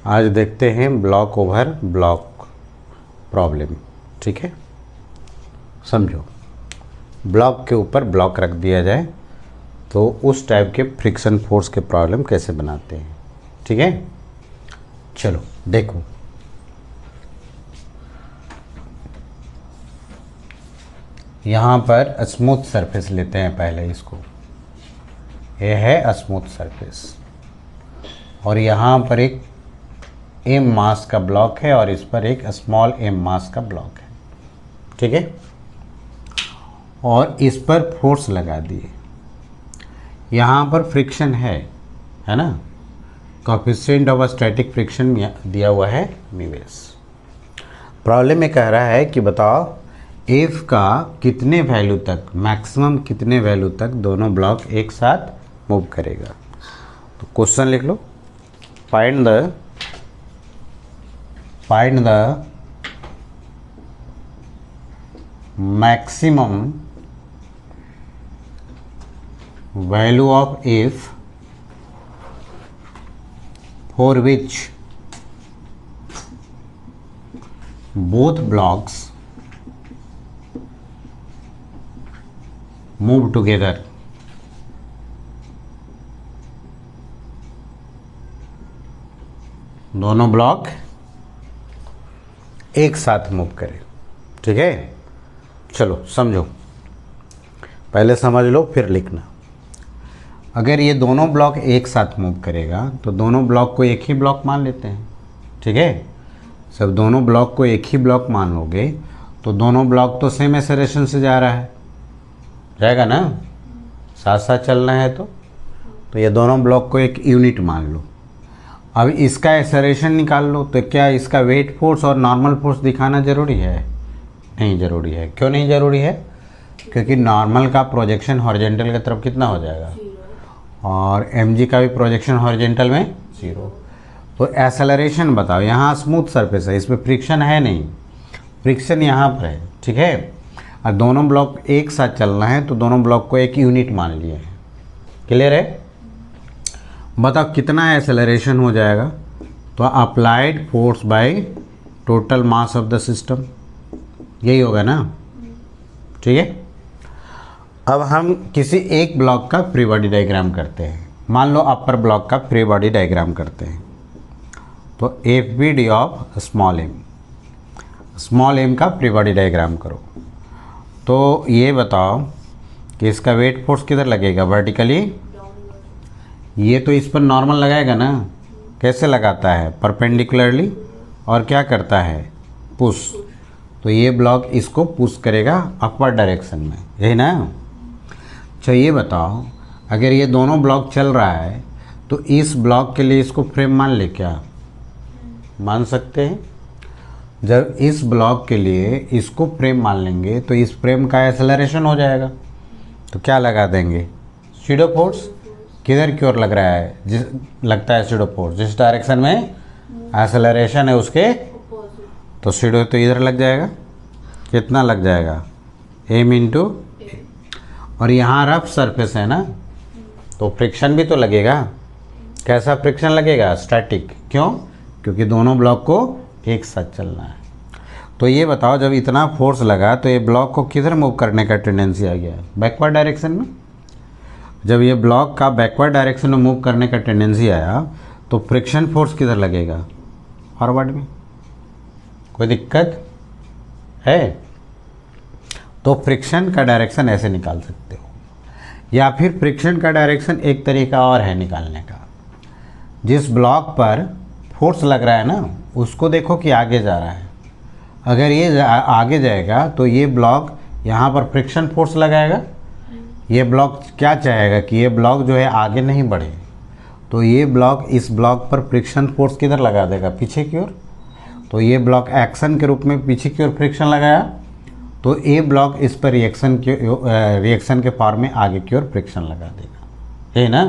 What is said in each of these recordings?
आज देखते हैं ब्लॉक ओवर ब्लॉक प्रॉब्लम। ठीक है, समझो, ब्लॉक के ऊपर ब्लॉक रख दिया जाए तो उस टाइप के फ्रिक्शन फोर्स के प्रॉब्लम कैसे बनाते हैं। ठीक है, चलो देखो, यहाँ पर स्मूथ सरफेस लेते हैं पहले। इसको, ये है स्मूथ सरफेस और यहाँ पर एक एम मास का ब्लॉक है और इस पर एक स्मॉल एम मास का ब्लॉक है। ठीक है, और इस पर फोर्स लगा दिए। यहाँ पर फ्रिक्शन है ना, कोएफिशिएंट ऑफ स्टैटिक फ्रिक्शन दिया हुआ है म्यूएस। प्रॉब्लम में कह रहा है कि बताओ एफ का कितने वैल्यू तक, मैक्सिमम कितने वैल्यू तक दोनों ब्लॉक एक साथ मूव करेगा। तो क्वेश्चन लिख लो, find the maximum value of F for which both blocks move together। दोनों ब्लॉक एक साथ मूव करें। ठीक है, चलो समझो, पहले समझ लो फिर लिखना। अगर ये दोनों ब्लॉक एक साथ मूव करेगा तो दोनों ब्लॉक को एक ही ब्लॉक मान लेते हैं। ठीक है, सब दोनों ब्लॉक को एक ही ब्लॉक मान लोगे तो दोनों ब्लॉक तो सेम एक्सेलरेशन से जा रहा है, जाएगा ना, साथ साथ चलना है। तो ये दोनों ब्लॉक को एक यूनिट मान लो। अब इसका एक्सेलरेशन निकाल लो, तो क्या इसका वेट फोर्स और नॉर्मल फोर्स दिखाना ज़रूरी है? नहीं ज़रूरी है। क्यों नहीं ज़रूरी है? क्योंकि नॉर्मल का प्रोजेक्शन हॉरिजॉन्टल की तरफ कितना हो जाएगा और mg का भी प्रोजेक्शन हॉरिजॉन्टल में 0। तो एक्सेलरेशन बताओ, यहाँ स्मूथ सरफेस है, इसमें फ्रिक्शन है नहीं, फ्रिक्शन यहाँ पर है। ठीक है, और दोनों ब्लॉक एक साथ चलना है तो दोनों ब्लॉक को एक यूनिट मान लिए हैं। क्लियर है? बताओ कितना एक्सेलरेशन हो जाएगा। तो applied force by total mass of the system, यही होगा ना। ठीक है, अब हम किसी एक ब्लॉक का फ्री बॉडी डायग्राम करते हैं। मान लो अपर ब्लॉक का फ्री बॉडी डायग्राम करते हैं। तो F B D of small M का फ्री बॉडी डायग्राम करो। तो ये बताओ कि इसका वेट फोर्स किधर लगेगा, वर्टिकली। ये तो इस पर नॉर्मल लगाएगा ना, कैसे लगाता है, परपेंडिकुलरली, और क्या करता है, पुश। तो ये ब्लॉक इसको पुश करेगा अपवर्ड डायरेक्शन में, यही ना। अच्छा ये बताओ, अगर ये दोनों ब्लॉक चल रहा है तो इस ब्लॉक के लिए इसको फ्रेम मान ले, क्या मान सकते हैं? जब इस ब्लॉक के लिए इसको फ्रेम मान लेंगे तो इस फ्रेम का एक्सेलरेशन हो जाएगा। तो क्या लगा देंगे, शैडो फोर्स। किधर की ओर लग रहा है, जिस लगता है शैडो फोर्स, जिस डायरेक्शन में एक्सेलरेशन है उसके, तो शैडो तो इधर लग जाएगा। कितना लग जाएगा, एम इंटू, और यहाँ रफ सरफेस है ना, तो फ्रिक्शन भी तो लगेगा। कैसा फ्रिक्शन लगेगा, स्टैटिक। क्यों? क्योंकि दोनों ब्लॉक को एक साथ चलना है। तो ये बताओ, जब इतना फोर्स लगा तो ये ब्लॉक को किधर मूव करने का टेंडेंसी आ गया, बैकवर्ड डायरेक्शन में। जब ये ब्लॉक का बैकवर्ड डायरेक्शन में मूव करने का टेंडेंसी आया तो फ्रिक्शन फोर्स किधर लगेगा, फॉरवर्ड में। कोई दिक्कत है? तो फ्रिक्शन का डायरेक्शन ऐसे निकाल सकते हो, या फिर फ्रिक्शन का डायरेक्शन एक तरीका और है निकालने का। जिस ब्लॉक पर फोर्स लग रहा है ना, उसको देखो कि आगे जा रहा है। अगर ये आगे जाएगा तो ये ब्लॉक यहाँ पर फ्रिक्शन फोर्स लगाएगा। ये ब्लॉक क्या चाहेगा कि ये ब्लॉक जो है आगे नहीं बढ़े, तो ये ब्लॉक इस ब्लॉक पर फ्रिक्शन फोर्स किधर लगा देगा, पीछे की ओर। तो ये ब्लॉक एक्शन के रूप में पीछे की ओर फ्रिक्शन लगाया, तो ये ब्लॉक इस पर रिएक्शन के फॉर्म में आगे की ओर फ्रिक्शन लगा देगा, है ना।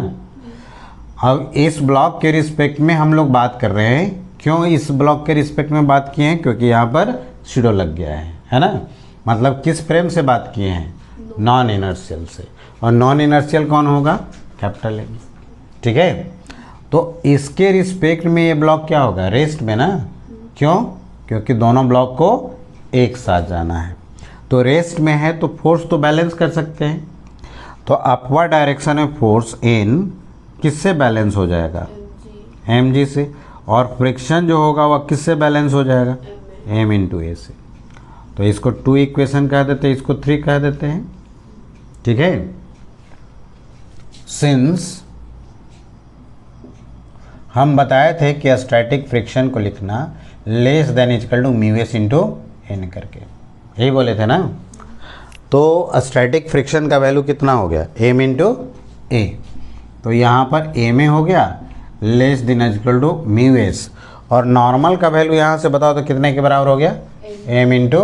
अब इस ब्लॉक के रिस्पेक्ट में हम लोग बात कर रहे हैं। क्यों इस ब्लॉक के रिस्पेक्ट में बात किए हैं? क्योंकि यहाँ पर शैडो लग गया है ना। मतलब किस फ्रेम से बात किए हैं, नॉन इनर्शियल से। और नॉन इनर्शियल कौन होगा, कैपिटल एम। ठीक है, तो तो इसके रिस्पेक्ट में ये ब्लॉक क्या होगा, रेस्ट में ना। क्यों? क्योंकि दोनों ब्लॉक को एक साथ जाना है। तो रेस्ट में है तो फोर्स तो बैलेंस कर सकते हैं। तो अपवर्ड डायरेक्शन में फोर्स इन किससे बैलेंस हो जाएगा, mg से। और फ्रिक्शन जो होगा वह किससे बैलेंस हो जाएगा, m इंटू ए से। तो इसको 2 इक्वेशन कह देते हैं, इसको 3 कह देते हैं। ठीक है। सिंस हम बताए थे कि स्टैटिक फ्रिक्शन को लिखना less than equal to mu S into N करके, यही बोले थे ना। तो स्टैटिक फ्रिक्शन का वैल्यू कितना हो गया, एम इंटू ए। तो यहाँ पर एम ए हो गया less than equal to mu S, और नॉर्मल का वैल्यू यहाँ से बताओ तो कितने के बराबर हो गया, एम इंटू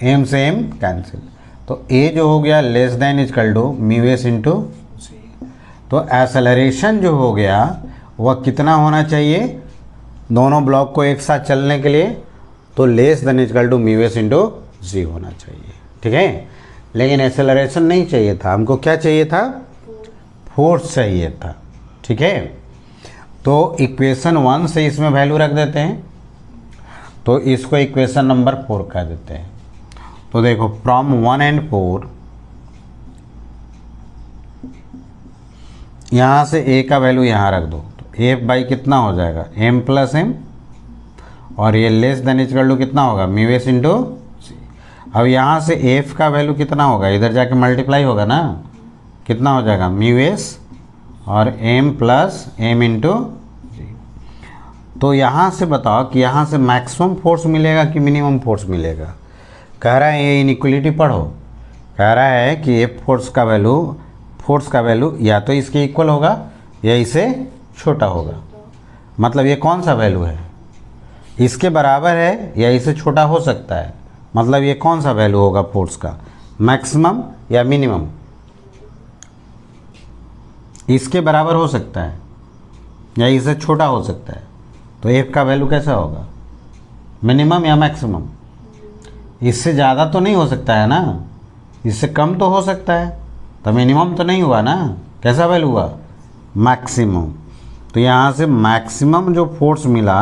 एम से एम कैंसिल। तो ए जो हो गया less than equal to mu S into. तो एक्सेलरेशन जो हो गया वह कितना होना चाहिए दोनों ब्लॉक को एक साथ चलने के लिए, तो less than equal to mu S into g होना चाहिए। ठीक है। लेकिन एक्सेलरेशन नहीं चाहिए था, हमको क्या चाहिए था, फोर्स चाहिए था। ठीक है। तो इक्वेशन 1 से इसमें वैल्यू रख देते हैं, तो इसको इक्वेशन नंबर 4 कह देते हैं। तो देखो फ्रॉम 1 and 4, यहाँ से ए का वैल्यू यहाँ रख दो, तो एफ बाई कितना हो जाएगा, एम प्लस एम, और ये लेस देन इक्वल टू कितना होगा, म्यू एस इंटू सी। अब यहाँ से एफ का वैल्यू कितना होगा, इधर जाके मल्टीप्लाई होगा ना, कितना हो जाएगा, म्यू एस और M plus M into g. तो यहाँ से बताओ कि यहाँ से मैक्सिमम फोर्स मिलेगा कि मिनिमम फोर्स मिलेगा। कह रहा है ये इनइक्वलिटी पढ़ो, कह रहा है कि ये फोर्स का वैल्यू या तो इसके इक्वल होगा या इसे छोटा होगा। मतलब ये कौन सा वैल्यू है, इसके बराबर है या इससे छोटा हो सकता है। मतलब ये कौन सा वैल्यू होगा फोर्स का, मैक्सिमम या मिनिमम। इसके बराबर हो सकता है या इससे छोटा हो सकता है। तो एफ का वैल्यू कैसा होगा, मिनिमम या मैक्सिमम। इससे ज़्यादा तो नहीं हो सकता है ना, इससे कम तो हो सकता है, तो मिनिमम तो नहीं हुआ ना, कैसा वैल्यू हुआ, मैक्सिमम। तो यहाँ से मैक्सिमम जो फोर्स मिला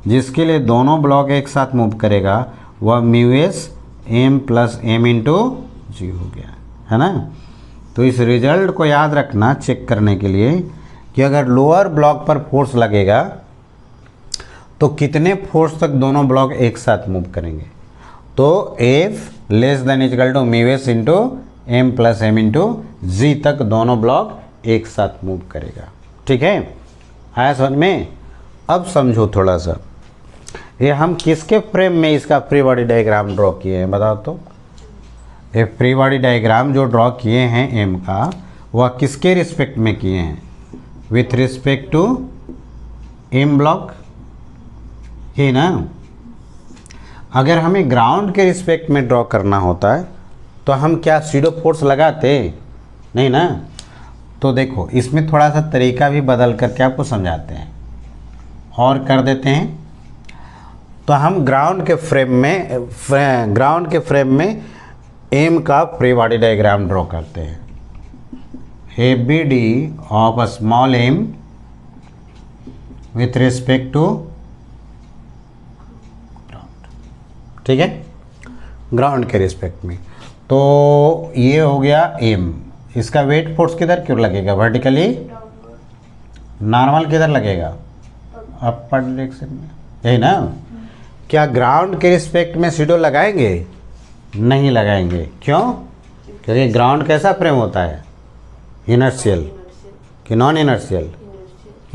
जिसके लिए दोनों ब्लॉक एक साथ मूव करेगा वह mu S M plus M into g हो गया, है ना। तो इस रिजल्ट को याद रखना चेक करने के लिए कि अगर लोअर ब्लॉक पर फोर्स लगेगा तो कितने फोर्स तक दोनों ब्लॉक एक साथ मूव करेंगे। तो F less than equal to mu S into m plus M into g तक दोनों ब्लॉक एक साथ मूव करेगा। ठीक है, आया समझ में। अब समझो थोड़ा सा, ये हम किसके फ्रेम में इसका फ्री बॉडी डायग्राम ड्रॉ किए हैं बताओ तो। ये फ्री बॉडी डायग्राम जो ड्रॉ किए हैं एम का, वह किसके रिस्पेक्ट में किए हैं, with respect to m block, ही ना। अगर हमें ग्राउंड के रिस्पेक्ट में ड्रॉ करना होता है तो हम क्या सीडो फोर्स लगाते, नहीं ना। तो देखो इसमें थोड़ा सा तरीका भी बदल करके आपको समझाते हैं और कर देते हैं। तो हम ग्राउंड के फ्रेम में एम का फ्री बॉडी डायग्राम ड्रॉ करते हैं। A B D of a small M with respect to ground, ठीक है, ग्राउंड के रिस्पेक्ट में। तो ये हो गया एम, इसका वेट फोर्स किधर क्यों लगेगा, वर्टिकली, नॉर्मल किधर लगेगा, अपर डायरेक्शन में, यही ना। क्या ग्राउंड के रिस्पेक्ट में सीडो लगाएंगे, नहीं लगाएंगे, क्यों, क्योंकि ग्राउंड कैसा फ्रेम होता है, इनर्शियल कि नॉन इनर्शियल,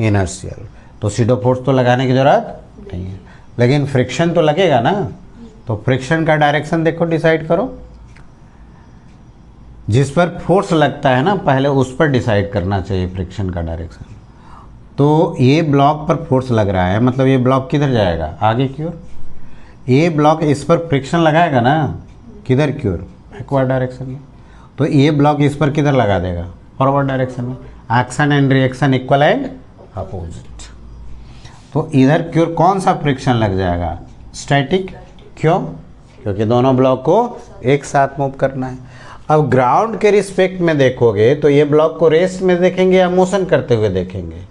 इनर्शियल। तो सीडो फोर्स तो लगाने की ज़रूरत नहीं है, लेकिन फ्रिक्शन तो लगेगा ना। तो फ्रिक्शन का डायरेक्शन देखो, डिसाइड करो, जिस पर फोर्स लगता है ना पहले उस पर डिसाइड करना चाहिए फ्रिक्शन का डायरेक्शन। तो ये ब्लॉक पर फोर्स लग रहा है, मतलब ये ब्लॉक किधर जाएगा, आगे की ओर। ये ब्लॉक इस पर फ्रिक्शन लगाएगा ना, किधर की ओर, बैकवर्ड डायरेक्शन में। तो ये ब्लॉक इस पर किधर लगा देगा, फॉरवर्ड डायरेक्शन में। Action and reaction equal and opposite. तो इधर की ओर कौन सा फ्रिक्शन लग जाएगा, स्टैटिक। क्यों, क्योंकि दोनों ब्लॉक को एक साथ मूव करना है। अब ग्राउंड के रिस्पेक्ट में देखोगे तो ये ब्लॉक को रेस्ट में देखेंगे या मोशन करते हुए देखेंगे,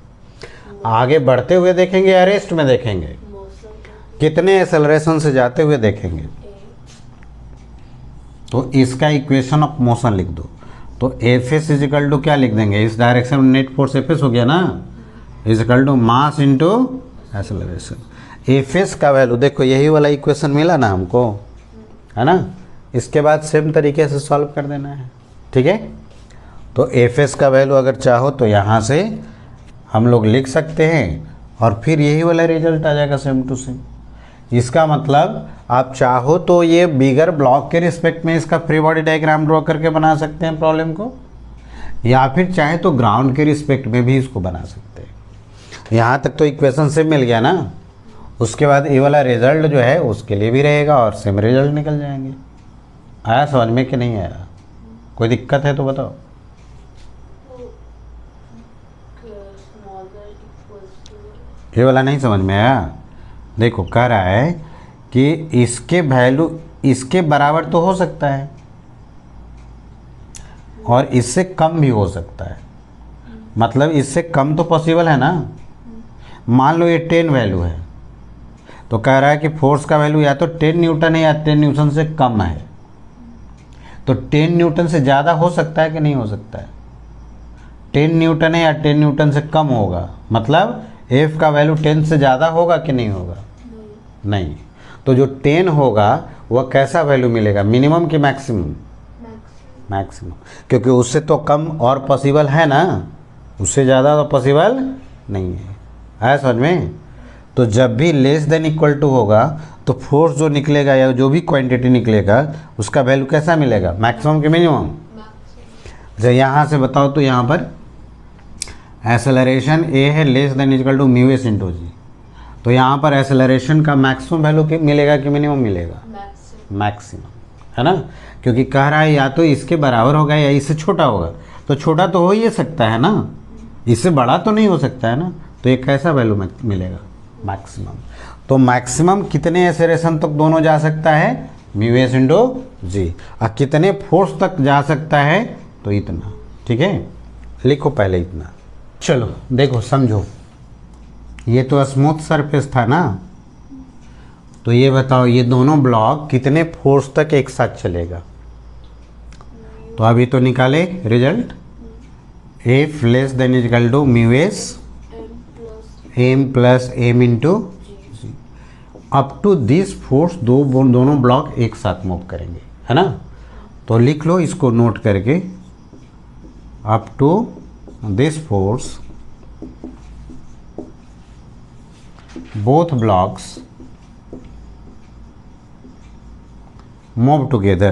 आगे बढ़ते हुए देखेंगे या रेस्ट में देखेंगे, कितने एक्सेलरेशन से जाते हुए देखेंगे। तो इसका इक्वेशन ऑफ मोशन लिख दो। तो एफ एस इजिकल टू क्या लिख देंगे, इस डायरेक्शन में नेट फोर्स एफ एस हो गया ना, is equal to mass into acceleration. F S का वैल्यू देखो, यही वाला इक्वेशन मिला ना हमको, है ना। इसके बाद सेम तरीके से सॉल्व कर देना है, ठीक है। तो एफ एस का वैल्यू अगर चाहो तो यहाँ से हम लोग लिख सकते हैं और फिर यही वाला रिजल्ट आ जाएगा सेम टू सेम। इसका मतलब आप चाहो तो ये बिगर ब्लॉक के रिस्पेक्ट में इसका फ्री बॉडी डायग्राम ड्रॉ करके बना सकते हैं प्रॉब्लम को, या फिर चाहे तो ग्राउंड के रिस्पेक्ट में भी इसको बना सकते हैं। यहाँ तक तो इक्वेशन से मिल गया ना, उसके बाद ये वाला रिजल्ट जो है उसके लिए भी रहेगा और सेम रिजल्ट निकल जाएंगे। आया समझ में कि नहीं आया, कोई दिक्कत है तो बताओ। ये वाला नहीं समझ में आया, देखो कह रहा है कि इसके वैल्यू इसके बराबर तो हो सकता है और इससे कम भी हो सकता है, मतलब इससे कम तो पॉसिबल है ना। मान लो ये 10 वैल्यू है तो कह रहा है कि फोर्स का वैल्यू या तो 10 न्यूटन है या 10 न्यूटन से कम है। तो 10 न्यूटन से ज़्यादा हो सकता है कि नहीं हो सकता है, 10 न्यूटन है या 10 न्यूटन से कम होगा, मतलब F का वैल्यू 10 से ज़्यादा होगा कि नहीं होगा, नहीं। तो जो 10 होगा वह कैसा वैल्यू मिलेगा, मिनिमम कि मैक्सिमम, मैक्सिमम, क्योंकि उससे तो कम और पॉसिबल है ना, उससे ज़्यादा तो पॉसिबल नहीं है समझ में। तो जब भी लेस देन इक्वल टू होगा तो फोर्स जो निकलेगा या जो भी क्वांटिटी निकलेगा उसका वैल्यू कैसा मिलेगा, मैक्सिमम कि मिनिमम। अच्छा यहाँ से बताओ, तो यहाँ पर एक्सेलरेशन ए है less than equal to mu S into g, तो यहाँ पर एक्सेलरेशन का मैक्सिमम वैल्यू मिलेगा कि मिनिमम मिलेगा, मैक्सिमम, है ना। क्योंकि कह रहा है या तो इसके बराबर होगा या इससे छोटा होगा, तो छोटा तो हो ही सकता है ना, इससे बड़ा तो नहीं हो सकता है ना। तो एक कैसा वैल्यू मिलेगा, मैक्सिमम। तो मैक्सिमम कितने एक्सेलरेशन तक दोनों जा सकता है, म्यू एस इंटू जी, और कितने फोर्स तक जा सकता है, तो इतना, ठीक है। लिखो पहले इतना। चलो देखो समझो, ये तो स्मूथ सरफेस था ना, तो ये बताओ ये दोनों ब्लॉक कितने फोर्स तक एक साथ चलेगा। तो अभी तो निकाले result, F less than equal to mu S M plus M into up to this force, दोनों ब्लॉक एक साथ मूव करेंगे, है ना। तो लिख लो इसको नोट करके, up to this force both blocks move together।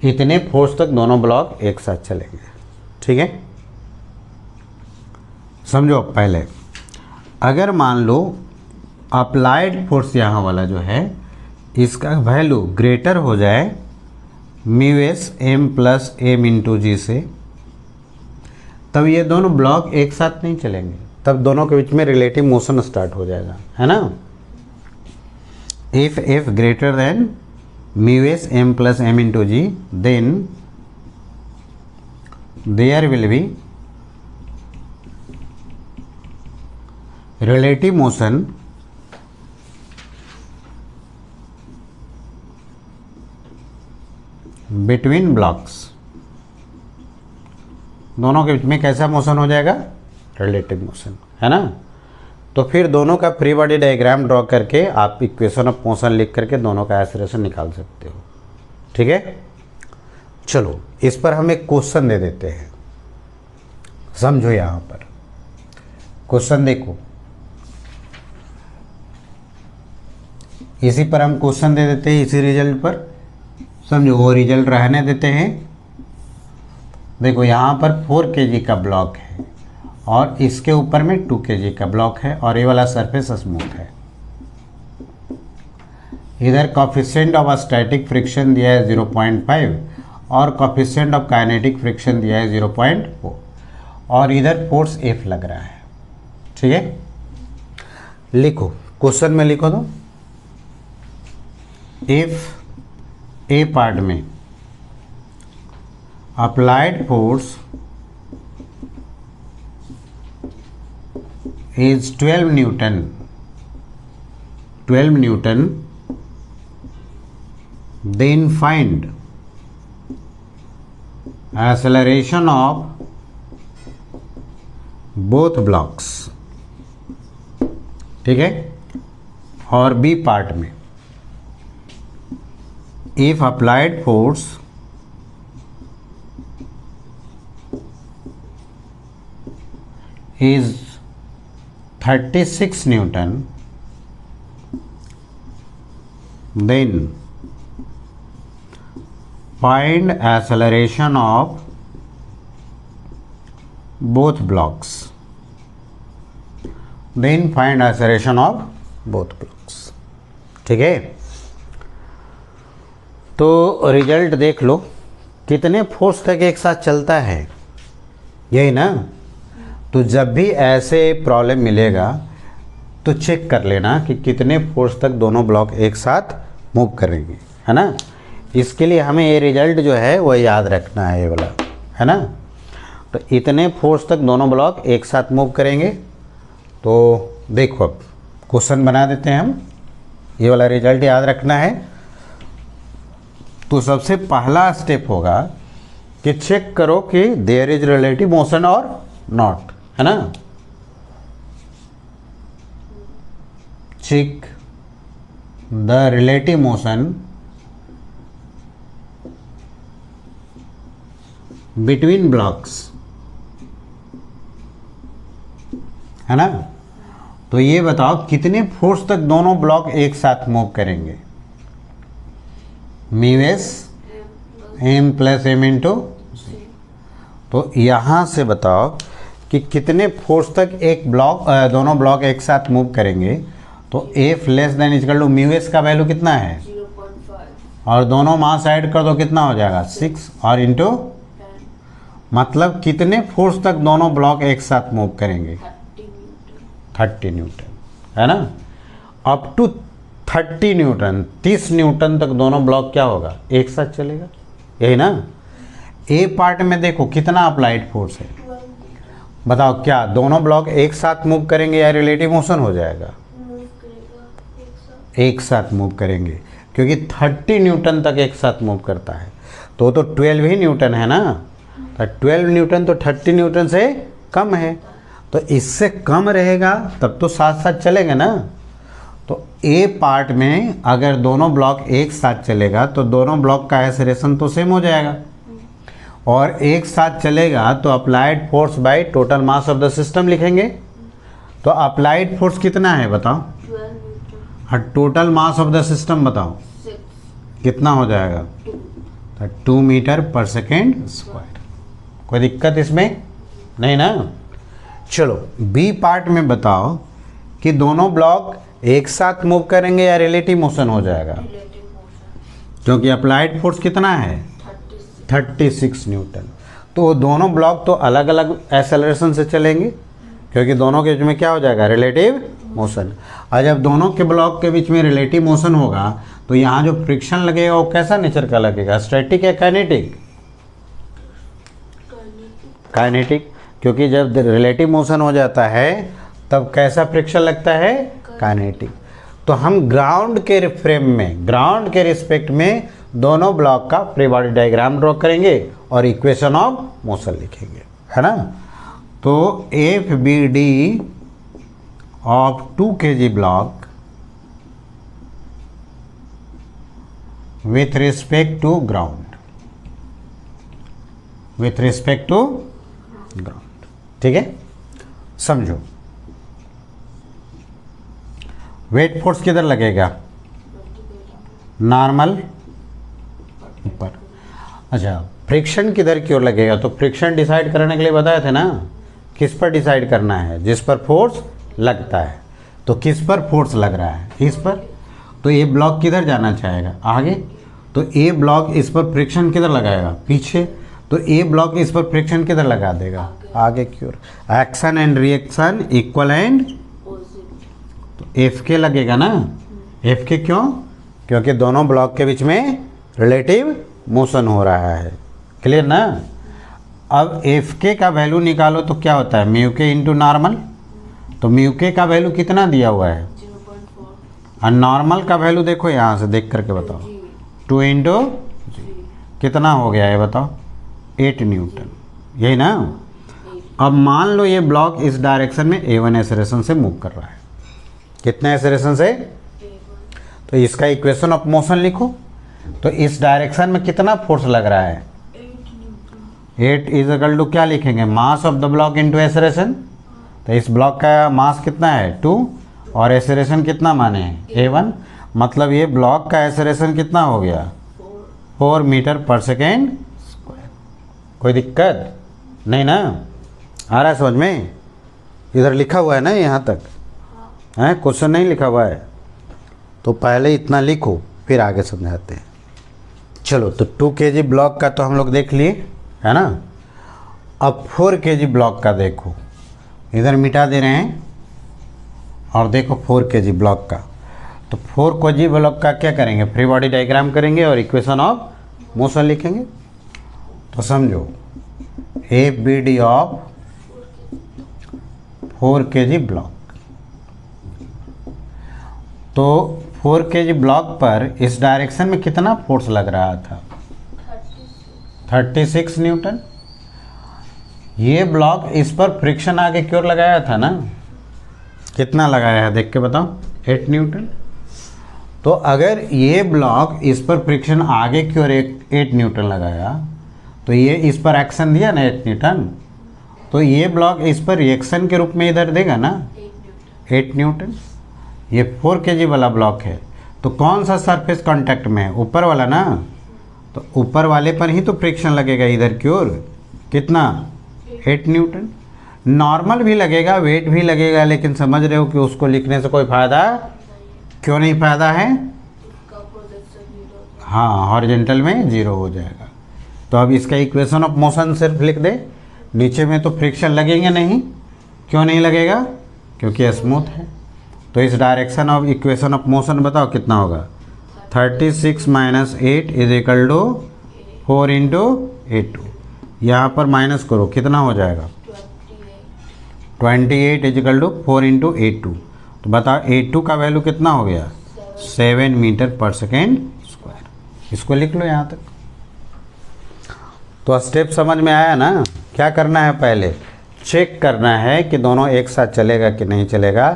इतने फोर्स तक दोनों ब्लॉक एक साथ चलेंगे, ठीक है। समझो पहले, अगर मान लो अप्लाइड फोर्स यहाँ वाला जो है इसका वैल्यू ग्रेटर हो जाए mu S M plus M into g से, तब ये दोनों ब्लॉक एक साथ नहीं चलेंगे, तब दोनों के बीच में रिलेटिव मोशन स्टार्ट हो जाएगा, है ना। If F greater than mu S M plus M into G, then there will be relative motion between blocks. दोनों के बीच में कैसा मोशन हो जाएगा, रिलेटिव मोशन, है ना। तो फिर दोनों का फ्री बॉडी डायग्राम ड्रॉ करके आप इक्वेशन ऑफ मोशन लिख करके दोनों का एक्सेलरेशन निकाल सकते हो, ठीक है। चलो इस पर हम एक क्वेश्चन दे देते हैं, समझो। यहाँ पर क्वेश्चन देखो, इसी पर हम क्वेश्चन दे देते हैं, इसी रिजल्ट पर समझो, वो रिजल्ट रहने देते हैं। देखो यहाँ पर 4 kg का ब्लॉक है और इसके ऊपर में 2 kg का ब्लॉक है और ये वाला सरफेस स्मूथ है। इधर कॉफिशिएंट ऑफ स्टैटिक फ्रिक्शन दिया है 0.5 और कॉफिशिएंट ऑफ काइनेटिक फ्रिक्शन दिया है 0.4 और इधर फोर्स F लग रहा है, ठीक है। लिखो क्वेश्चन में लिखो तो इफ ए पार्ट में applied force is 12 Newton, then find acceleration of both blocks. ठीक है। और बी पार्ट में if applied force is 36 Newton, then find acceleration of both blocks. Then find acceleration of both blocks. ठीक है। तो result देख लो, कितने फोर्स तक एक साथ चलता है, यही ना। तो जब भी ऐसे प्रॉब्लम मिलेगा तो चेक कर लेना कि कितने फोर्स तक दोनों ब्लॉक एक साथ मूव करेंगे, है ना। इसके लिए हमें ये रिजल्ट जो है वो याद रखना है, ये वाला, है ना। तो इतने फोर्स तक दोनों ब्लॉक एक साथ मूव करेंगे। तो देखो अब क्वेश्चन बना देते हैं हम, ये वाला रिजल्ट याद रखना है। तो सबसे पहला स्टेप होगा कि चेक करो कि देयर इज रिलेटिव मोशन और नॉट, है ना। Check the relative motion between blocks, है ना। तो ये बताओ कितने फोर्स तक दोनों ब्लॉक एक साथ मूव करेंगे। Mu S M plus M into. तो यहाँ से बताओ कि कितने फोर्स तक एक ब्लॉक दोनों ब्लॉक एक साथ मूव करेंगे। तो F less than equal to mu S का वैल्यू कितना है 0.5 और दोनों मास ऐड कर दो, कितना हो जाएगा 6 और इंटू, मतलब कितने फोर्स तक दोनों ब्लॉक एक साथ मूव करेंगे 30 न्यूटन, है ना। अप टू 30 न्यूटन, 30 न्यूटन तक दोनों ब्लॉक क्या होगा एक साथ चलेगा, यही ना। ए पार्ट में देखो कितना अप्लाइड फोर्स है, बताओ क्या दोनों ब्लॉक एक साथ मूव करेंगे या रिलेटिव मोशन हो जाएगा। एक साथ मूव करेंगे क्योंकि 30 न्यूटन तक एक साथ मूव करता है। तो 12 ही न्यूटन है ना। तो 12 न्यूटन तो 30 न्यूटन से कम है, तो इससे कम रहेगा तब तो साथ साथ चलेंगे ना। तो ए पार्ट में अगर दोनों ब्लॉक एक साथ चलेगा तो दोनों ब्लॉक का एक्सेलरेशन तो सेम हो जाएगा, और एक साथ चलेगा तो applied force by total mass of the system लिखेंगे। तो अप्लाइड फोर्स कितना है बताओ, और total mass of the system बताओ 6 कितना हो जाएगा 2 मीटर पर सेकेंड स्क्वायर। कोई दिक्कत इसमें नहीं ना। चलो बी पार्ट में बताओ कि दोनों ब्लॉक एक साथ मूव करेंगे या रिलेटिव मोशन हो जाएगा, रिलेटिव मोशन क्योंकि अप्लाइड फोर्स कितना है 36 न्यूटन। तो दोनों ब्लॉक तो अलग अलग एक्सेलरेशन से चलेंगे क्योंकि दोनों के बीच में क्या हो जाएगा रिलेटिव मोशन। और जब दोनों के ब्लॉक के बीच में रिलेटिव मोशन होगा तो यहाँ जो फ्रिक्शन लगेगा वो कैसा नेचर का लगेगा, स्टैटिक या काइनेटिक। काइनेटिक, क्योंकि जब रिलेटिव मोशन हो जाता है तब कैसा फ्रिक्शन लगता है काइनेटिक। तो हम ग्राउंड के फ्रेम में, ग्राउंड के रिस्पेक्ट में दोनों ब्लॉक का फ्री बॉडी डायग्राम ड्रॉ करेंगे और इक्वेशन ऑफ मोशन लिखेंगे, है ना। तो F B D of 2 kg block with respect to ground, with respect to ground, ठीक है। समझो वेट फोर्स किधर लगेगा, नॉर्मल ऊपर। अच्छा फ्रिक्शन किधर की ओर लगेगा, तो फ्रिक्शन डिसाइड करने के लिए बताए थे ना, किस पर डिसाइड करना है, जिस पर फोर्स लगता है। तो किस पर फोर्स लग रहा है, इस पर। तो ये ब्लॉक किधर जाना चाहेगा आगे, तो ए ब्लॉक इस पर फ्रिक्शन किधर लगाएगा पीछे, तो ए ब्लॉक इस पर फ्रिक्शन किधर लगा देगा आगे की ओर। Action and reaction equal and, तो एफ के लगेगा ना। एफ के क्यों, क्योंकि दोनों ब्लॉक के बीच में रिलेटिव मोशन हो रहा है। क्लियर ना। अब एफ के का वैल्यू निकालो तो क्या होता है, म्यू के इंटू नॉर्मल। तो म्यू के का वैल्यू कितना दिया हुआ है, 0.4 और नॉर्मल का वैल्यू देखो यहाँ से देख करके बताओ, 2 इंटू कितना हो गया है बताओ, 8 न्यूटन, यही ना। अब मान लो ये ब्लॉक इस डायरेक्शन में A1 एक्सेलरेशन से मूव कर रहा है, कितने एक्सेलरेशन से, तो इसका इक्वेशन ऑफ मोशन लिखो। तो इस डायरेक्शन में कितना फोर्स लग रहा है, 8 इज इक्वल टू क्या लिखेंगे, मास of the block into acceleration. तो इस ब्लॉक का मास कितना है 2 और एक्सेलरेशन कितना माने हैं A1, मतलब ये ब्लॉक का एक्सेलरेशन कितना हो गया 4 मीटर पर सेकेंड स्क्वायर। कोई दिक्कत नहीं ना, आ रहा है समझ में। इधर लिखा हुआ है ना यहाँ तक है, क्वेश्चन नहीं लिखा हुआ है, तो पहले इतना लिखो फिर आगे समझाते हैं। चलो तो 2 kg ब्लॉक का तो हम लोग देख लिए है ना। अब 4 kg ब्लॉक का देखो, इधर मिटा दे रहे हैं और देखो 4 kg ब्लॉक का। तो 4 kg ब्लॉक का क्या करेंगे, फ्री बॉडी डायग्राम करेंगे और इक्वेशन ऑफ मोशन लिखेंगे। तो समझो F B D of 4 kg block. तो 4 kg ब्लॉक पर इस डायरेक्शन में कितना फोर्स लग रहा था, 36 न्यूटन। ये ब्लॉक इस पर फ्रिक्शन आगे की ओर लगाया था ना, कितना लगाया है देख के बताओ, 8 न्यूटन। तो अगर ये ब्लॉक इस पर फ्रिक्शन आगे की ओर 8 न्यूटन लगाया, तो ये इस पर एक्शन दिया ना 8 न्यूटन, तो ये ब्लॉक इस पर रिएक्शन के रूप में इधर देगा ना 8 न्यूटन। ये 4 kg वाला ब्लॉक है, तो कौन सा सरफेस कांटेक्ट में है, ऊपर वाला ना। तो ऊपर वाले पर ही तो फ्रिक्शन लगेगा इधर की ओर, कितना 8 न्यूटन। नॉर्मल भी लगेगा, वेट भी लगेगा, लेकिन समझ रहे हो कि उसको लिखने से कोई फ़ायदा क्यों नहीं फ़ायदा है, का प्रोजेक्शन हाँ हॉरिजॉन्टल में 0 हो जाएगा। तो अब इसका इक्वेशन ऑफ मोशन सिर्फ लिख दे, नीचे में तो फ्रिक्शन लगेंगे नहीं, क्यों नहीं लगेगा, क्योंकि स्मूथ है। तो इस direction of equation of motion बताओ कितना होगा, 36 minus 8 is equal to 4 into A2। यहाँ पर माइनस करो कितना हो जाएगा, 28 is equal to 4 into A2। तो बताओ A2 का वैल्यू कितना हो गया, 7 मीटर पर सेकेंड स्क्वायर। इसको लिख लो यहाँ तक। तो स्टेप समझ में आया ना। क्या करना है, पहले चेक करना है कि दोनों एक साथ चलेगा कि नहीं चलेगा।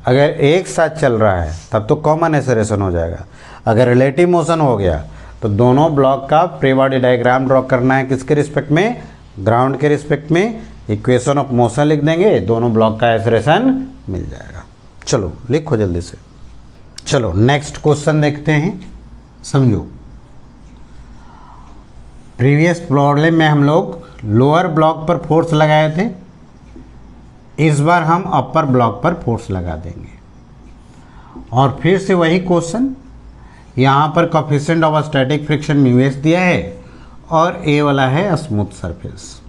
अगर एक साथ चल रहा है तब तो कॉमन एक्सेलरेशन हो जाएगा। अगर रिलेटिव मोशन हो गया तो दोनों ब्लॉक का फ्री बॉडी डायग्राम ड्रॉ करना है, किसके रिस्पेक्ट में, ग्राउंड के रिस्पेक्ट में। इक्वेशन ऑफ मोशन लिख देंगे, दोनों ब्लॉक का एक्सेलरेशन मिल जाएगा। चलो लिखो जल्दी से। चलो नेक्स्ट क्वेश्चन देखते हैं, समझो। प्रीवियस प्रॉब्लम में हम लोग लोअर ब्लॉक पर फोर्स लगाए थे, इस बार हम अपर ब्लॉक पर फोर्स लगा देंगे। और फिर से वही क्वेश्चन, यहाँ पर coefficient of static friction mu s दिया है और ए वाला है स्मूथ सरफेस।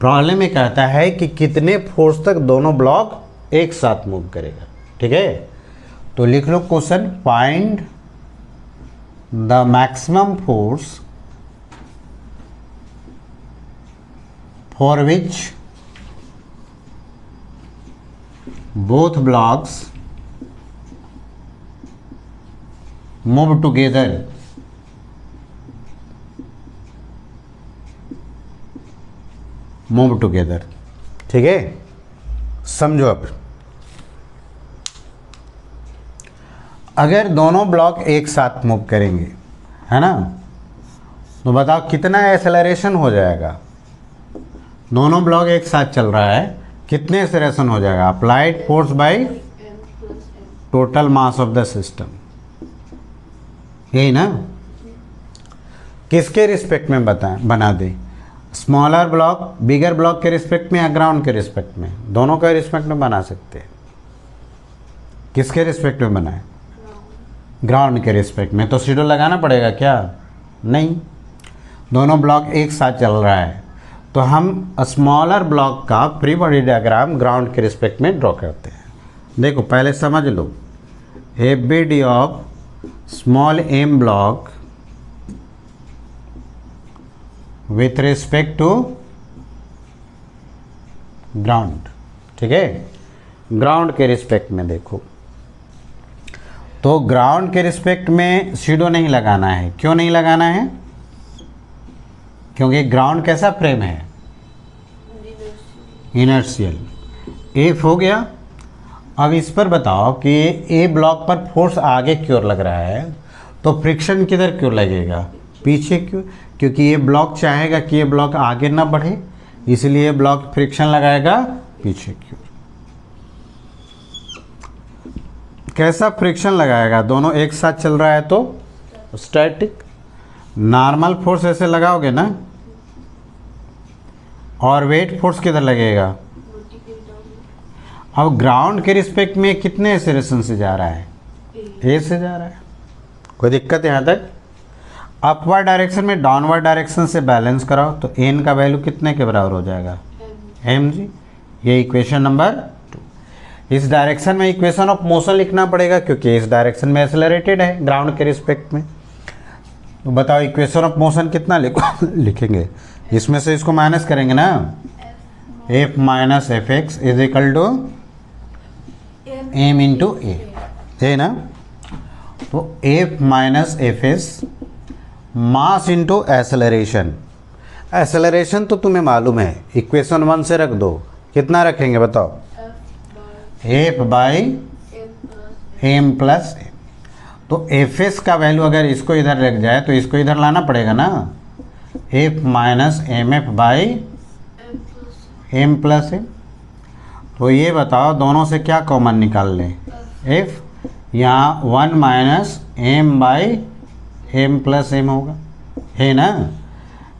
प्रॉब्लम में कहता है कि कितने फोर्स तक दोनों ब्लॉक एक साथ मूव करेगा, ठीक है। तो लिख लो question, find the maximum force for which both blocks move together ठीक है। समझो अब, अगर दोनों ब्लॉक एक साथ मूव करेंगे है ना, तो बताओ कितना एक्सेलरेशन हो जाएगा। दोनों ब्लॉक एक साथ चल रहा है, कितने एक्सेलरेशन हो जाएगा, applied force by total mass of the system, यही ना। किसके रिस्पेक्ट में बना दे, स्मॉलर ब्लॉक बिगर ब्लॉक के रिस्पेक्ट में या ग्राउंड के रिस्पेक्ट में, दोनों के रिस्पेक्ट में बना सकते हैं। किसके रिस्पेक्ट में बनाए, ग्राउंड के रिस्पेक्ट में। तो शेड्यूल लगाना पड़ेगा क्या, नहीं, दोनों ब्लॉक एक साथ चल रहा है, तो हम स्मॉलर ब्लॉक का फ्री बॉडी डायग्राम ग्राउंड के रिस्पेक्ट में ड्रॉ करते हैं। देखो पहले समझ लो, F B D of small m block with respect to ground, ठीक है, ग्राउंड के रिस्पेक्ट में देखो, तो ग्राउंड के रिस्पेक्ट में सीडो नहीं लगाना है। क्यों नहीं लगाना है? क्योंकि ग्राउंड कैसा फ्रेम है? इनर्शियल। एफ हो गया। अब इस पर बताओ कि ए ब्लॉक पर फोर्स आगे की ओर लग रहा है, तो फ्रिक्शन किधर क्यों लगेगा? पीछे क्यों? क्योंकि ये ब्लॉक चाहेगा कि ये ब्लॉक आगे ना बढ़े, इसलिए ब्लॉक फ्रिक्शन लगाएगा पीछे की ओर। कैसा फ्रिक्शन लगाएगा? दोनों एक साथ चल रहा है तो स्टैटिक। नॉर्मल फोर्स ऐसे लगाओगे ना, और वेट फोर्स किधर लगेगा? अब ग्राउंड के रिस्पेक्ट में कितने एक्सेलरेशन से जा रहा है? ए से जा रहा है। कोई दिक्कत यहाँ तक? अपवर्ड डायरेक्शन में डाउनवर्ड डायरेक्शन से बैलेंस कराओ तो एन का वैल्यू कितने के बराबर हो जाएगा? M G. ये इक्वेशन नंबर 2। इस डायरेक्शन में इक्वेशन ऑफ मोशन लिखना पड़ेगा क्योंकि इस डायरेक्शन में एक्सेलरेटेड है ग्राउंड के रिस्पेक्ट में। तो बताओ इक्वेशन ऑफ मोशन कितना लिखेंगे? इसमें से इसको माइनस करेंगे ना, F minus F x is equal to m into a, है ना। तो F minus F s mass into acceleration. Acceleration तो तुम्हें मालूम है, इक्वेशन 1 से रख दो। कितना रखेंगे बताओ? F by M plus M. तो एफ एस का वैल्यू अगर इसको इधर रख जाए तो इसको इधर लाना पड़ेगा ना, F minus M F by M plus M. तो ये बताओ दोनों से क्या कॉमन निकाल लें? एफ, यहाँ 1 minus M by M plus M होगा, है ना।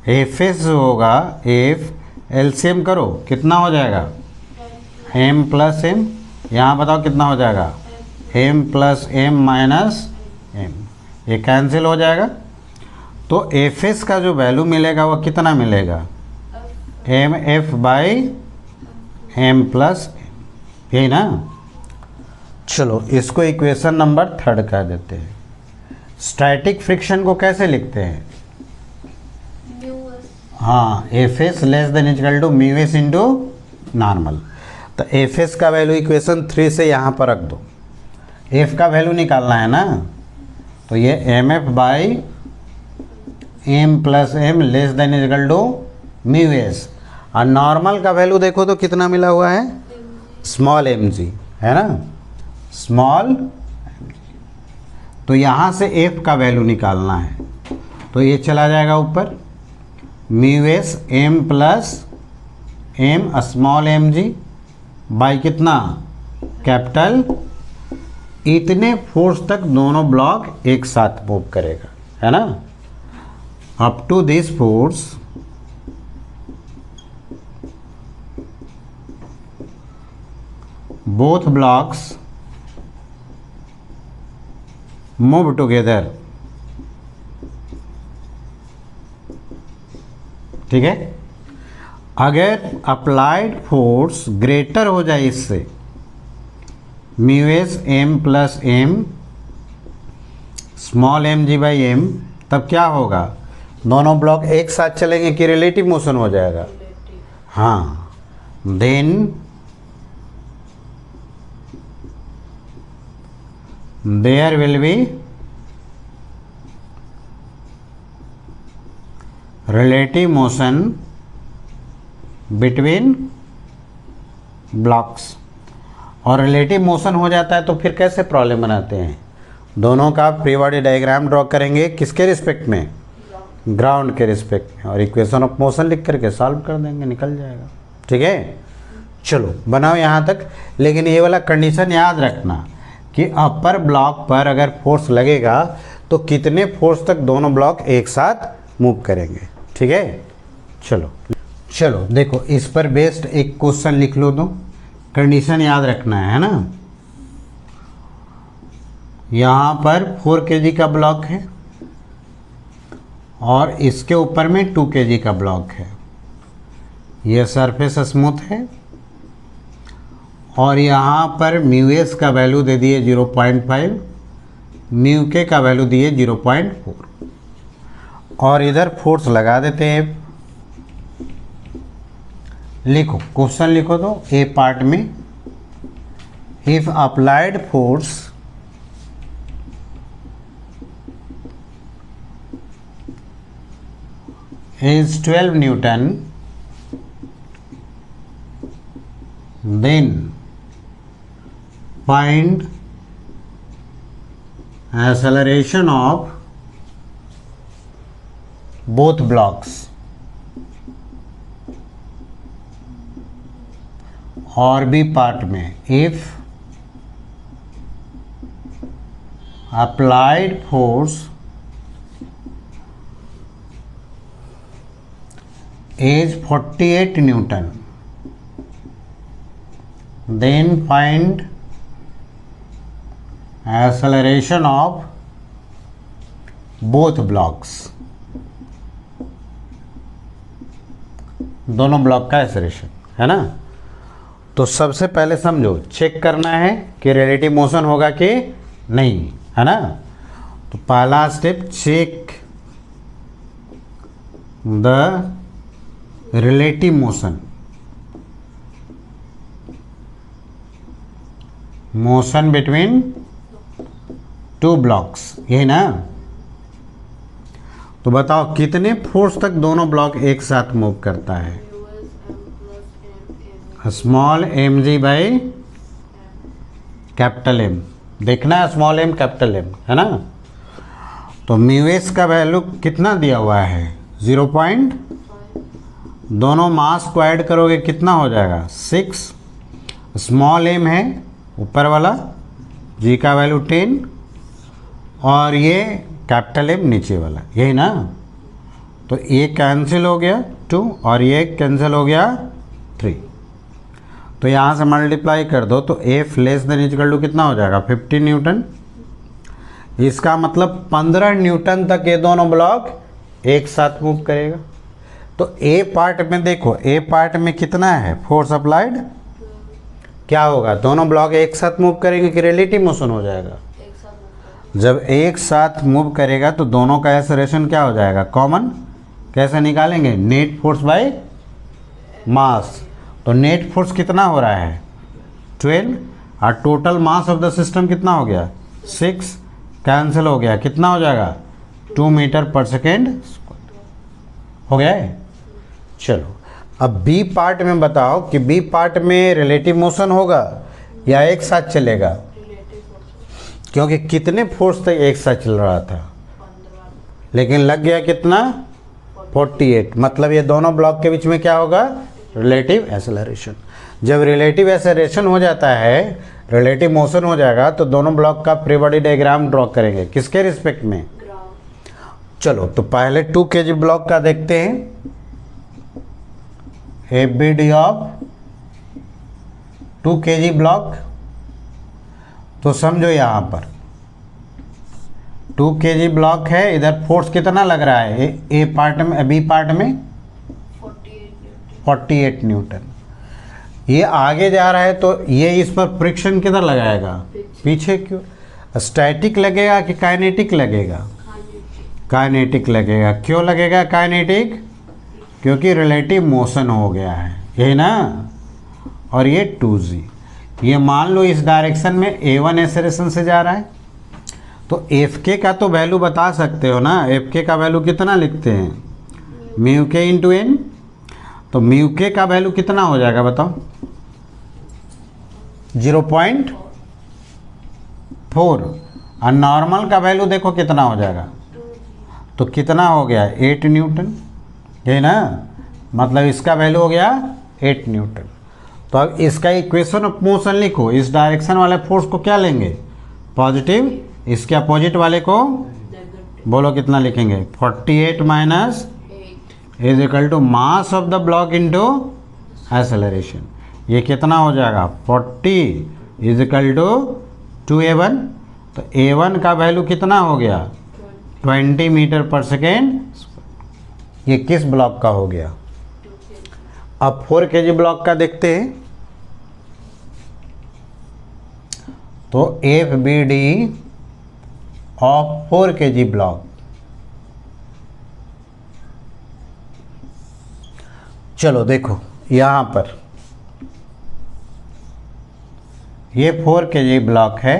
एफ एस होगा, एफ एलसीएम करो कितना हो जाएगा? M plus M. यहाँ बताओ कितना हो जाएगा? M plus M minus M, ये कैंसिल हो जाएगा। तो एफ एस का जो वैल्यू मिलेगा वो कितना मिलेगा? M F by M plus M, यही ना। चलो इसको इक्वेशन नंबर 3 कर देते हैं। स्टैटिक फ्रिक्शन को कैसे लिखते हैं? हाँ, F S less than equal to mu S into normal. तो एफ एस का वैल्यू इक्वेशन 3 से यहाँ पर रख दो। एफ का वैल्यू निकालना है ना, तो ये M F by M plus M less than equal to mu S. और नॉर्मल का वैल्यू देखो तो कितना मिला हुआ है? स्मॉल एम जी, है ना, स्मॉल। तो यहाँ से एफ का वैल्यू निकालना है, तो ये चला जाएगा ऊपर, mu S M plus M small M G by कितना? कैपिटल। इतने फोर्स तक दोनों ब्लॉक एक साथ मूव करेगा, है ना। Up to this force both blocks move together, ठीक है। अगर अप्लाइड फोर्स ग्रेटर हो जाए इससे, mu S M plus M small M G by M, तब क्या होगा? दोनों ब्लॉक एक साथ चलेंगे कि रिलेटिव मोशन हो जाएगा? हाँ, then there will be relative motion between blocks। और रिलेटिव मोशन हो जाता है तो फिर कैसे प्रॉब्लम बनाते हैं? दोनों का फ्री बॉडी डायग्राम ड्रॉ करेंगे, किसके रिस्पेक्ट में? ग्राउंड के रिस्पेक्ट में, और इक्वेशन ऑफ मोशन लिख करके सॉल्व कर देंगे, निकल जाएगा, ठीक है। चलो बनाओ यहाँ तक, लेकिन ये वाला कंडीशन याद रखना कि अपर ब्लॉक पर अगर फोर्स लगेगा तो कितने फोर्स तक दोनों ब्लॉक एक साथ मूव करेंगे, ठीक है। चलो देखो, इस पर बेस्ड एक क्वेश्चन लिख लो, दो कंडीशन याद रखना है ना। यहाँ पर 4 kg का ब्लॉक है और इसके ऊपर में 2 kg का ब्लॉक है। यह सरफेस स्मूथ है और यहाँ पर म्यू एस का वैल्यू दे दिए 0.5, म्यू के का वैल्यू दिए 0.4 और इधर फोर्स लगा देते हैं। लिखो क्वेश्चन लिखो तो ए पार्ट में if applied force is 12 Newton, then find acceleration of both blocks और बी पार्ट में if applied force is 48 Newton, then find acceleration of both blocks, दोनों ब्लॉक का एक्सेलरेशन है ना। तो सबसे पहले समझो चेक करना है कि रिलेटिव मोशन होगा कि नहीं, है ना। तो पहला step check the relative motion between two blocks, यही ना। तो बताओ कितने फोर्स तक दोनों ब्लॉक एक साथ मूव करता है। Small M G by capital M, देखना है स्मॉल एम कैपिटल एम, है ना। तो म्यू एस का वैल्यू कितना दिया हुआ है 0. दोनों मास को ऐड करोगे कितना हो जाएगा 6। स्मॉल एम है ऊपर वाला, जी का वैल्यू 10 और ये कैपिटल एम नीचे वाला, यही ना। तो ये कैंसिल हो गया 2 और ये कैंसिल हो गया 3। तो यहाँ से मल्टीप्लाई कर दो तो F less than equal to कितना हो जाएगा 50 न्यूटन। इसका मतलब 15 न्यूटन तक ये दोनों ब्लॉक एक साथ मूव करेगा। तो ए पार्ट में देखो, ए पार्ट में कितना है फोर्स अप्लाइड, क्या होगा दोनों ब्लॉक एक साथ मूव करेंगे कि रिलेटिव मोशन हो जाएगा। जब एक साथ मूव करेगा तो दोनों का एक्सेलरेशन क्या हो जाएगा कॉमन, कैसे निकालेंगे नेट फोर्स बाय मास। तो नेट फोर्स कितना हो रहा है 12 और total mass of the system कितना हो गया 6, कैंसिल हो गया कितना हो जाएगा 2 मीटर पर सेकेंड हो गया है। चलो अब बी पार्ट में बताओ कि बी पार्ट में रिलेटिव मोशन होगा या एक साथ चलेगा, क्योंकि कितने फोर्स तक एक साथ चल रहा था, लेकिन लग गया कितना 48। मतलब ये दोनों ब्लॉक के बीच में क्या होगा रिलेटिव एक्सेलरेशन। जब रिलेटिव एक्सेलरेशन हो जाता है, रिलेटिव मोशन हो जाएगा, तो दोनों ब्लॉक का फ्री बॉडी डायग्राम ड्रॉ करेंगे किसके रिस्पेक्ट में। चलो तो पहले 2 kg ब्लॉक का देखते हैं। एबीडी ऑफ 2 kg ब्लॉक, तो समझो यहाँ पर 2 kg ब्लॉक है, इधर फोर्स कितना लग रहा है ए पार्ट में, बी पार्ट में 48 न्यूटन। ये आगे जा रहा है तो ये इस पर फ्रिक्शन किधर लगाएगा पीछे। क्यों स्टैटिक लगेगा कि काइनेटिक लगेगा, काइनेटिक लगेगा। क्यों लगेगा काइनेटिक, क्योंकि रिलेटिव मोशन हो गया है, यही ना। और ये 2g, ये मान लो इस डायरेक्शन में a1 एक्सेलरेशन से जा रहा है, तो एफ के का तो वैल्यू बता सकते हो ना। एफ के का वैल्यू कितना लिखते हैं म्यू के इंटू एन। तो म्यू के का वैल्यू कितना हो जाएगा बताओ 0.4 और नॉर्मल का वैल्यू देखो कितना हो जाएगा, तो कितना हो गया 8 न्यूटन, यही ना। मतलब इसका वैल्यू हो गया 8 न्यूटन। तो अब इसका इक्वेशन ऑफ मोशन लिखो। इस डायरेक्शन वाले फोर्स को क्या लेंगे पॉजिटिव, इसके अपोजिट वाले को बोलो कितना लिखेंगे 48 minus is equal to mass of the block into acceleration. ये कितना हो जाएगा 40 इज इक्वल टू 2a1। तो a1 का वैल्यू कितना हो गया 20 मीटर पर सेकेंड। ये किस ब्लॉक का हो गया। अब 4 kg ब्लॉक का देखते हैं। तो F B D of 4 kg block. चलो देखो यहाँ पर ये 4 kg ब्लॉक है,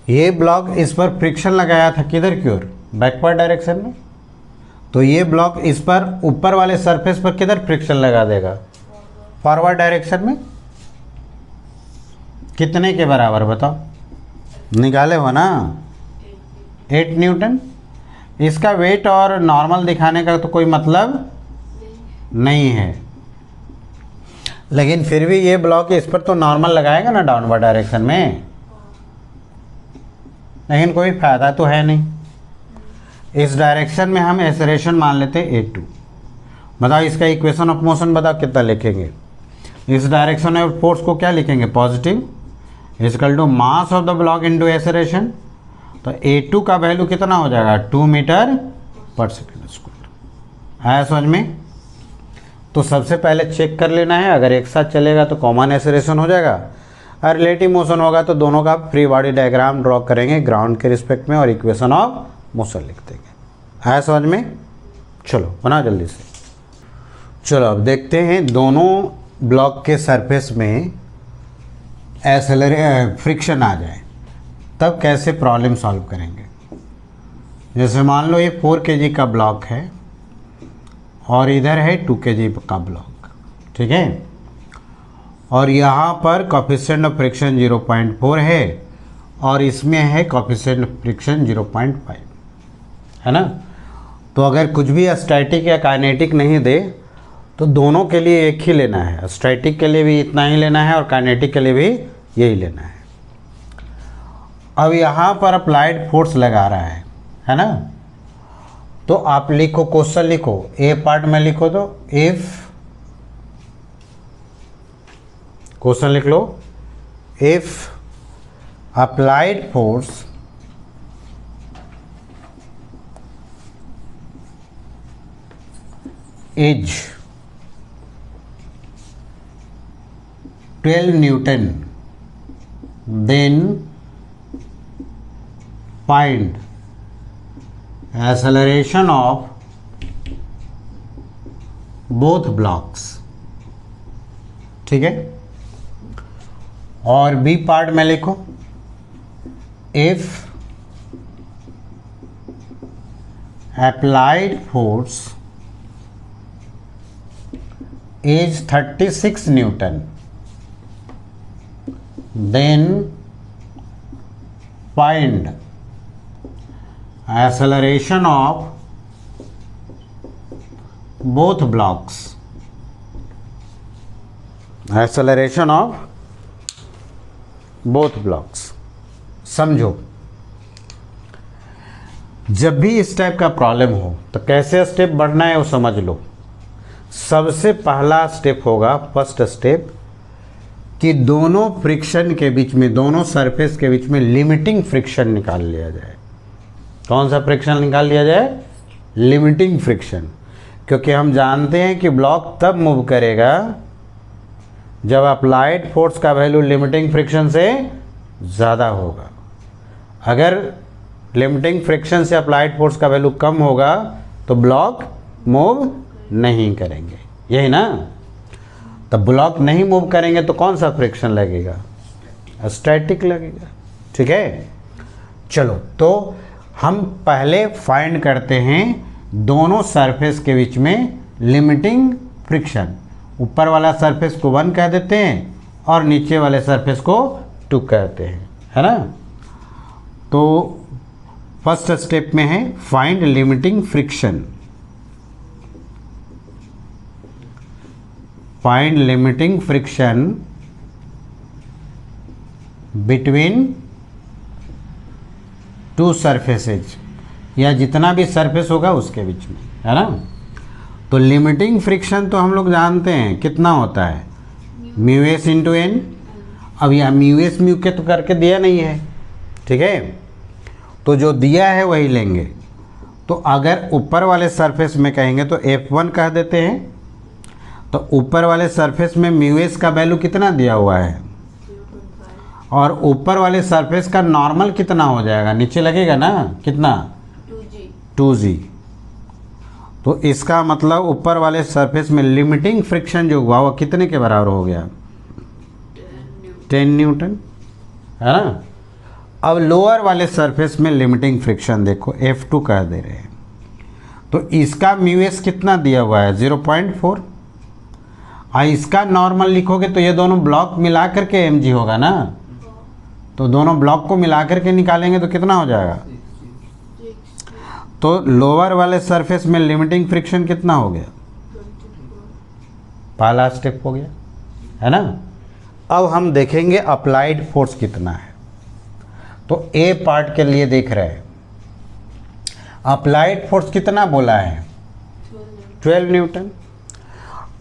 ये ब्लॉक इस पर फ्रिक्शन लगाया था किधर की ओर, बैकवर्ड डायरेक्शन में। तो ये ब्लॉक इस पर ऊपर वाले सरफेस पर किधर फ्रिक्शन लगा देगा, फॉरवर्ड डायरेक्शन में। कितने के बराबर बताओ, निकाले हो ना, 8 न्यूटन। इसका वेट और नॉर्मल दिखाने का तो कोई मतलब नहीं है, लेकिन फिर भी ये ब्लॉक इस पर तो नॉर्मल लगाएगा ना डाउनवर्ड डायरेक्शन में, लेकिन कोई फ़ायदा तो है नहीं। इस डायरेक्शन में हम एक्सेलरेशन मान लेते हैं A2। बताओ इसका इक्वेशन ऑफ मोशन बताओ कितना लिखेंगे। इस डायरेक्शन में फोर्स को क्या लिखेंगे, positive, equal to mass of the block into acceleration. तो A2 का वैल्यू कितना हो जाएगा, 2 मीटर पर सेकेंड स्क्वायर। आया समझ में। तो सबसे पहले चेक कर लेना है, अगर एक साथ चलेगा तो कॉमन एक्सेलरेशन हो जाएगा, और रिलेटिव मोशन होगा तो दोनों का फ्री बॉडी डायग्राम ड्रॉ करेंगे ग्राउंड के रिस्पेक्ट में और इक्वेशन ऑफ मोशन लिख देंगे। आया समझ में। चलो बनाओ जल्दी से। चलो अब देखते हैं दोनों ब्लॉक के सरफेस में फ्रिक्शन आ जाए तब कैसे प्रॉब्लम सॉल्व करेंगे। जैसे मान लो ये 4 kg का ब्लॉक है और इधर है 2 kg का ब्लॉक, ठीक है, और यहाँ पर कोफिशिएंट ऑफ फ्रिक्शन 0.4 है और इसमें है कोफिशिएंट ऑफ फ्रिक्शन 0.5, है ना। तो अगर कुछ भी स्टैटिक या काइनेटिक नहीं दे तो दोनों के लिए एक ही लेना है, स्टैटिक के लिए भी इतना ही लेना है और काइनेटिक के लिए भी यही लेना है। अब यहाँ पर अप्लाइड फोर्स लगा रहा है ना। तो आप लिखो, क्वेश्चन लिखो, ए पार्ट में लिखो, तो इफ, क्वेश्चन लिख लो, if applied force is 12 newton then find acceleration of both blocks, ठीक है। और बी पार्ट में लिखो, if applied force is 36 Newton, then find acceleration of both blocks, acceleration of both blocks। समझो, जब भी इस टाइप का प्रॉब्लम हो तो कैसे स्टेप बढ़ना है वो समझ लो। सबसे पहला स्टेप होगा, फर्स्ट स्टेप, कि दोनों फ्रिक्शन के बीच में, दोनों सरफेस के बीच में लिमिटिंग फ्रिक्शन निकाल लिया जाए। कौन सा फ्रिक्शन निकाल लिया जाए, लिमिटिंग फ्रिक्शन। क्योंकि हम जानते हैं कि ब्लॉक तब मूव करेगा जब अप्लाइड फोर्स का वैल्यू लिमिटिंग फ्रिक्शन से ज़्यादा होगा। अगर लिमिटिंग फ्रिक्शन से अप्लाइड फोर्स का वैल्यू कम होगा तो ब्लॉक मूव नहीं करेंगे, यही ना। तब ब्लॉक नहीं मूव करेंगे तो कौन सा फ्रिक्शन लगेगा, स्टैटिक लगेगा, ठीक है। चलो तो हम पहले फाइंड करते हैं दोनों सरफेस के बीच में लिमिटिंग फ्रिक्शन। ऊपर वाला सरफेस को 1 कह देते हैं और नीचे वाले सरफेस को 2 कहते हैं, है ना। तो फर्स्ट स्टेप में है find limiting friction, find limiting friction between two surfaces, या जितना भी सरफेस होगा उसके बीच में, है ना। तो लिमिटिंग फ्रिक्शन तो हम लोग जानते हैं कितना होता है, म्यू एस इंटू एन। अब यह म्यू एस म्यू के तो करके दिया नहीं है, ठीक है, तो जो दिया है वही लेंगे। तो अगर ऊपर वाले सरफेस में कहेंगे तो F1 कह देते हैं। तो ऊपर वाले सरफेस में म्यू एस का वैल्यू कितना दिया हुआ है, और ऊपर वाले सरफेस का नॉर्मल कितना हो जाएगा, नीचे लगेगा ना, कितना, 2G 2G। तो इसका मतलब ऊपर वाले सरफेस में लिमिटिंग फ्रिक्शन जो हुआ वो कितने के बराबर हो गया, 10 न्यूटन, है ना। अब लोअर वाले सरफेस में लिमिटिंग फ्रिक्शन देखो F2 कह दे रहे हैं, तो इसका म्यू एस कितना दिया हुआ है, 0.4। और इसका नॉर्मल लिखोगे तो ये दोनों ब्लॉक मिला करके mg होगा ना, तो दोनों ब्लॉक को मिला करके निकालेंगे तो कितना हो जाएगा। तो लोअर वाले सरफेस में लिमिटिंग फ्रिक्शन कितना हो गया, 24 पहला स्टेप हो गया, है ना। अब हम देखेंगे अप्लाइड फोर्स कितना है। तो ए पार्ट के लिए देख रहे हैं, अप्लाइड फोर्स कितना बोला है, 12 न्यूटन।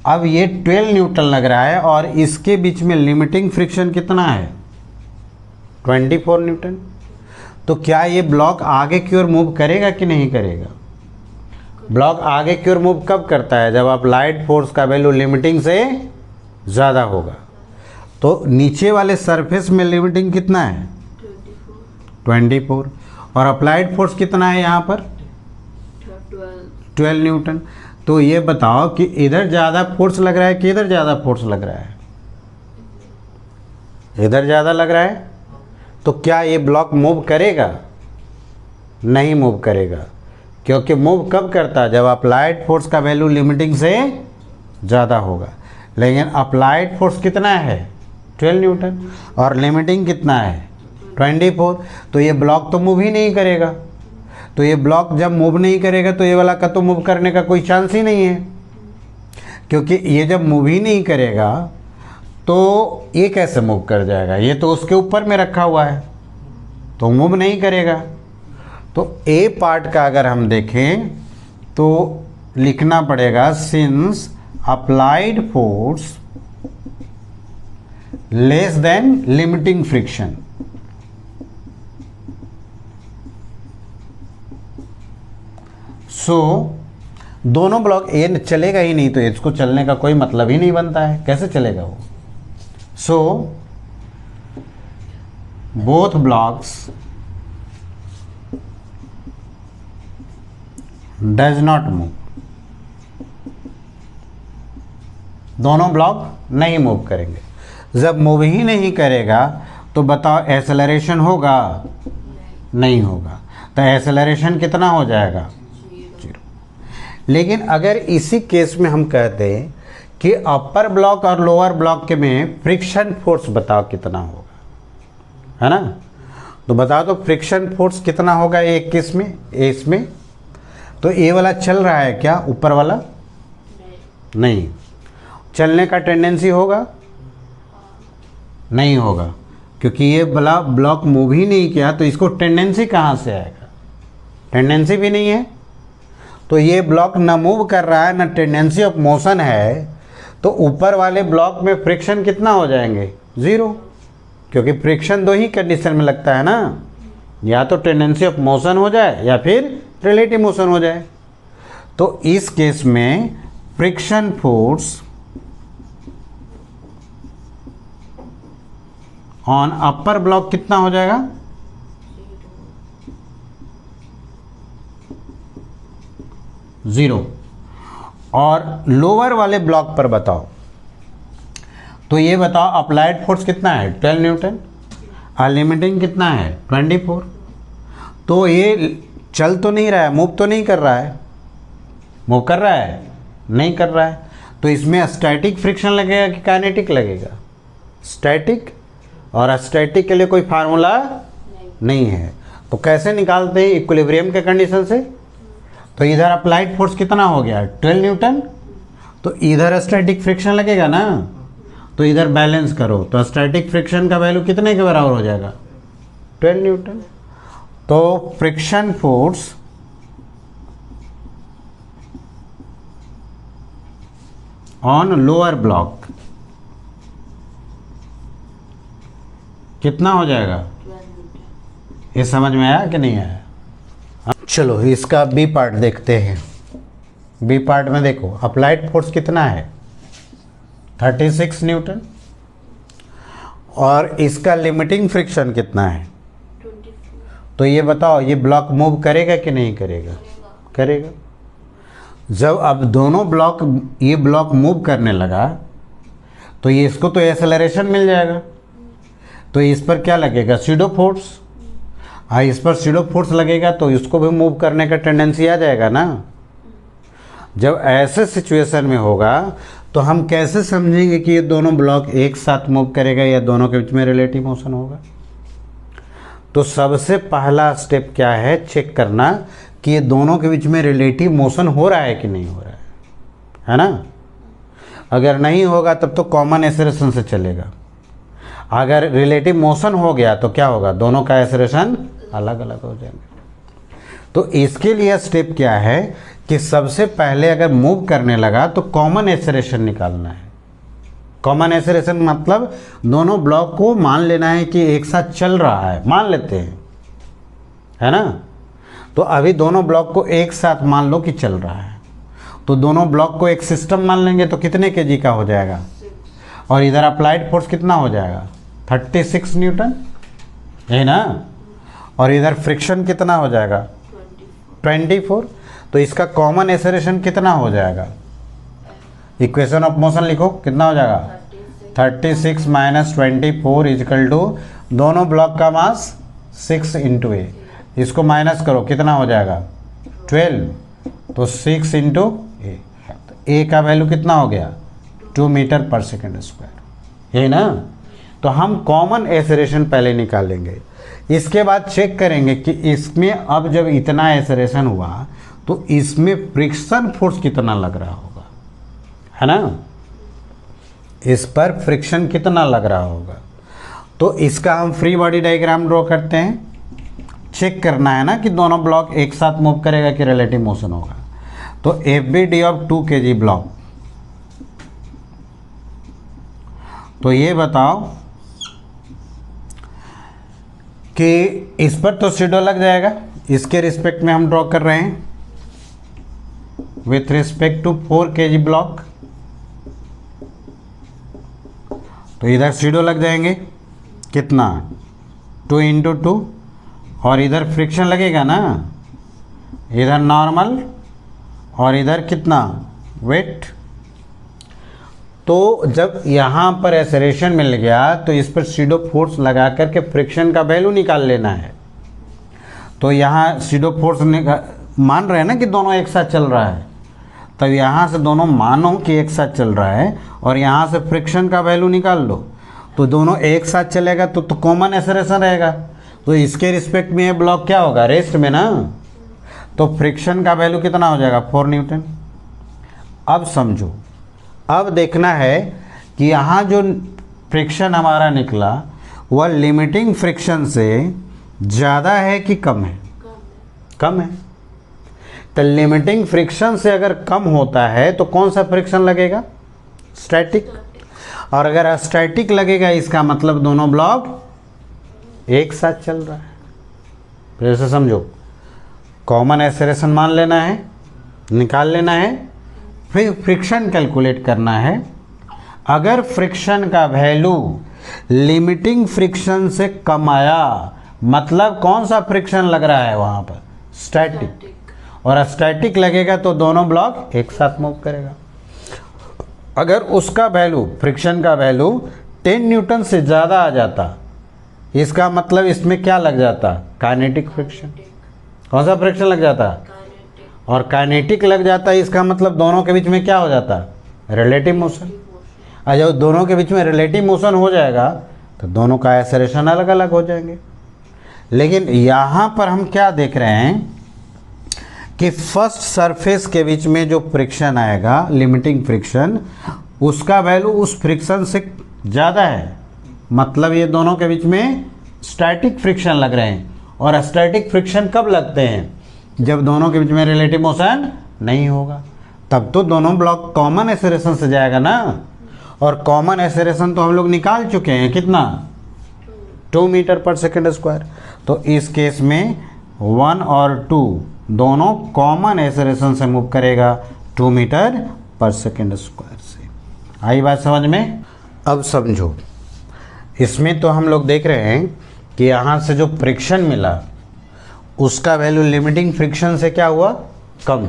अब ये 12 न्यूटन लग रहा है और इसके बीच में लिमिटिंग फ्रिक्शन कितना है, 24 न्यूटन। तो क्या ये ब्लॉक आगे की ओर मूव करेगा कि नहीं करेगा। ब्लॉक आगे की ओर मूव कब करता है, जब अप्लाइड फोर्स का वैल्यू लिमिटिंग से ज़्यादा होगा। तो नीचे वाले सरफेस में लिमिटिंग कितना है, 24, और अप्लाइड फोर्स कितना है यहाँ पर, 12 न्यूटन। तो ये बताओ कि इधर ज़्यादा फोर्स लग रहा है कि इधर ज़्यादा फोर्स लग रहा है, इधर ज़्यादा लग रहा है। तो क्या ये ब्लॉक मूव करेगा, नहीं मूव करेगा, क्योंकि मूव कब करता है, जब अप्लाइड फोर्स का वैल्यू लिमिटिंग से ज़्यादा होगा। लेकिन अप्लाइड फोर्स कितना है, 12 न्यूटन, और लिमिटिंग कितना है, 24। तो ये ब्लॉक तो मूव ही नहीं करेगा। तो ये ब्लॉक जब मूव नहीं करेगा तो ये वाला का तो मूव करने का कोई चांस ही नहीं है, क्योंकि ये जब मूव ही नहीं करेगा तो ये कैसे मूव कर जाएगा, ये तो उसके ऊपर में रखा हुआ है तो मूव नहीं करेगा। तो ए पार्ट का अगर हम देखें तो लिखना पड़ेगा, since applied force less than limiting friction, so दोनों ब्लॉक ये चलेगा ही नहीं, तो इसको चलने का कोई मतलब ही नहीं बनता है, कैसे चलेगा वो। So both blocks does not move, दोनों ब्लॉक नहीं मूव करेंगे। जब मूव ही नहीं करेगा तो बताओ एक्सेलरेशन होगा, नहीं होगा। तो एक्सेलरेशन कितना हो जाएगा, 0। लेकिन अगर इसी केस में हम कहते हैं कि अपर ब्लॉक और लोअर ब्लॉक के में फ्रिक्शन फोर्स बताओ कितना होगा, है ना। तो बताओ तो फ्रिक्शन फोर्स कितना होगा एक केस में, इसमें तो ये वाला चल रहा है क्या, ऊपर वाला नहीं, चलने का टेंडेंसी होगा, नहीं होगा, क्योंकि ये वाला ब्लॉक मूव ही नहीं किया तो इसको टेंडेंसी कहाँ से आएगा, टेंडेंसी भी नहीं है। तो ये ब्लॉक ना मूव कर रहा है ना टेंडेंसी ऑफ मोशन है, तो ऊपर वाले ब्लॉक में फ्रिक्शन कितना हो जाएंगे, 0, क्योंकि फ्रिक्शन दो ही कंडीशन में लगता है ना, या तो टेंडेंसी ऑफ मोशन हो जाए या फिर रिलेटिव मोशन हो जाए। तो इस केस में friction force on upper block कितना हो जाएगा, 0। और लोअर वाले ब्लॉक पर बताओ, तो ये बताओ अप्लाइड फोर्स कितना है, 12 न्यूटन, और लिमिटिंग कितना है, 24। तो ये चल तो नहीं रहा है, मूव तो नहीं कर रहा है, मूव कर रहा है, नहीं कर रहा है। तो इसमें स्टैटिक फ्रिक्शन लगेगा कि काइनेटिक लगेगा, स्टैटिक। और स्टैटिक के लिए कोई फार्मूला नहीं है, तो कैसे निकालते हैं, इक्विलिब्रियम के कंडीशन से। तो इधर अप्लाइड फोर्स कितना हो गया, 12 न्यूटन, तो इधर स्टैटिक फ्रिक्शन लगेगा ना, तो इधर बैलेंस करो तो स्टैटिक फ्रिक्शन का वैल्यू कितने के बराबर हो जाएगा, 12 न्यूटन। तो friction force on lower block कितना हो जाएगा, 12 न्यूटन। ये समझ में आया कि नहीं आया। चलो इसका बी पार्ट देखते हैं। बी पार्ट में देखो अप्लाइड फोर्स कितना है, 36 न्यूटन, और इसका लिमिटिंग फ्रिक्शन कितना है? 24 तो ये बताओ, ये ब्लॉक मूव करेगा कि नहीं करेगा? करेगा। जब अब दोनों ब्लॉक, ये ब्लॉक मूव करने लगा तो ये इसको तो एक्सेलरेशन मिल जाएगा, तो इस पर क्या लगेगा? Pseudo force. हाँ, इस पर स्यूडो फोर्स लगेगा तो इसको भी मूव करने का टेंडेंसी आ जाएगा ना। जब ऐसे सिचुएशन में होगा तो हम कैसे समझेंगे कि ये दोनों ब्लॉक एक साथ मूव करेगा या दोनों के बीच में रिलेटिव मोशन होगा? तो सबसे पहला स्टेप क्या है? चेक करना कि ये दोनों के बीच में रिलेटिव मोशन हो रहा है कि नहीं हो रहा है ना? अगर नहीं होगा तब तो कॉमन एक्सेलरेशन से चलेगा। अगर रिलेटिव मोशन हो गया तो क्या होगा? दोनों का एक्सेलरेशन अलग अलग हो जाएंगे। तो इसके लिए स्टेप क्या है कि सबसे पहले अगर मूव करने लगा तो कॉमन एक्सेलरेशन निकालना है। कॉमन एक्सेलरेशन मतलब दोनों ब्लॉक को मान लेना है कि एक साथ चल रहा है, मान लेते हैं, है ना। तो अभी दोनों ब्लॉक को एक साथ मान लो कि चल रहा है, तो दोनों ब्लॉक को एक सिस्टम मान लेंगे तो कितने केजी का हो जाएगा? और इधर अप्लाइड फोर्स कितना हो जाएगा? 36 न्यूटन, है ना। और इधर फ्रिक्शन कितना हो जाएगा? 24। तो इसका कॉमन एक्सेलरेशन कितना हो जाएगा? इक्वेशन ऑफ मोशन लिखो, कितना हो जाएगा? 36 माइनस 24 इजकल टू दोनों ब्लॉक का मास 6 इंटू ए। इसको माइनस करो, कितना हो जाएगा? 12। तो 6 इंटू ए, तो ए का वैल्यू कितना हो गया? 2 मीटर पर सेकेंड स्क्वायर, है ना। तो हम कॉमन एक्सेलरेशन पहले निकालेंगे, इसके बाद चेक करेंगे कि इसमें अब जब इतना एक्सेलरेशन हुआ तो इसमें फ्रिक्शन फोर्स कितना लग रहा होगा, है ना। इस पर फ्रिक्शन कितना लग रहा होगा। तो इसका हम फ्री बॉडी डायग्राम ड्रॉ करते हैं। चेक करना है ना कि दोनों ब्लॉक एक साथ मूव करेगा कि रिलेटिव मोशन होगा। तो FBD ऑफ 2 kg ब्लॉक, तो ये बताओ कि इस पर तो सीडो लग जाएगा, इसके रिस्पेक्ट में हम ड्रॉ कर रहे हैं with respect to 4 kg block. तो इधर सीडो लग जाएंगे, कितना? 2 इंटू 2, और इधर फ्रिक्शन लगेगा ना, इधर नॉर्मल और इधर कितना? वेट। तो जब यहाँ पर एक्सेलरेशन मिल गया तो इस पर सीडो फोर्स लगा करके फ्रिक्शन का वैल्यू निकाल लेना है। तो यहाँ सीडो फोर्स मान रहे हैं ना कि दोनों एक साथ चल रहा है, तब यहाँ से दोनों मानो कि एक साथ चल रहा है और यहाँ से फ्रिक्शन का वैल्यू निकाल लो। तो दोनों एक साथ चलेगा तो कॉमन एक्सेलरेशन रहेगा। तो इसके रिस्पेक्ट में ये ब्लॉक क्या होगा? रेस्ट में ना। तो फ्रिक्शन का वैल्यू कितना हो जाएगा? 4 न्यूटन। अब समझो, अब देखना है कि यहाँ जो फ्रिक्शन हमारा निकला वह लिमिटिंग फ्रिक्शन से ज़्यादा है कि कम है? कम है। तो लिमिटिंग फ्रिक्शन से अगर कम होता है तो कौन सा फ्रिक्शन लगेगा? स्टैटिक। और अगर स्टैटिक लगेगा इसका मतलब दोनों ब्लॉक एक साथ चल रहा है। फिर से समझो, कॉमन एक्सेलरेशन मान लेना है, निकाल लेना है, फिर फ्रिक्शन कैलकुलेट करना है। अगर फ्रिक्शन का वैल्यू लिमिटिंग फ्रिक्शन से कम आया, मतलब कौन सा फ्रिक्शन लग रहा है वहाँ पर? स्टैटिक। और स्टैटिक लगेगा तो दोनों ब्लॉक एक साथ मूव करेगा। अगर उसका वैल्यू, फ्रिक्शन का वैल्यू 10 न्यूटन से ज़्यादा आ जाता, इसका मतलब इसमें क्या लग जाता? Kinetic friction. कौन सा फ्रिक्शन लग जाता? और काइनेटिक लग जाता है, इसका मतलब दोनों के बीच में क्या हो जाता? Relative motion. और जब दोनों के बीच में रिलेटिव मोशन हो जाएगा तो दोनों का एक्सेलरेशन अलग अलग हो जाएंगे। लेकिन यहाँ पर हम क्या देख रहे हैं कि फर्स्ट सरफेस के बीच में जो फ्रिक्शन आएगा, लिमिटिंग फ्रिक्शन, उसका वैल्यू उस फ्रिक्शन से ज़्यादा है। मतलब ये दोनों के बीच में स्टैटिक फ्रिक्शन लग रहे हैं। और स्टैटिक फ्रिक्शन कब लगते हैं? जब दोनों के बीच में रिलेटिव मोशन नहीं होगा, तब तो दोनों ब्लॉक कॉमन एक्सेलरेशन से जाएगा ना। और कॉमन एक्सेलरेशन तो हम लोग निकाल चुके हैं, कितना? 2 मीटर पर सेकेंड स्क्वायर। तो इस केस में 1 और 2 दोनों कॉमन एक्सेलरेशन से मूव करेगा 2 मीटर पर सेकेंड स्क्वायर से। आई बात समझ में? अब समझो, इसमें तो हम लोग देख रहे हैं कि यहाँ से जो फ्रिक्शन मिला उसका वैल्यू लिमिटिंग फ्रिक्शन से क्या हुआ, कम।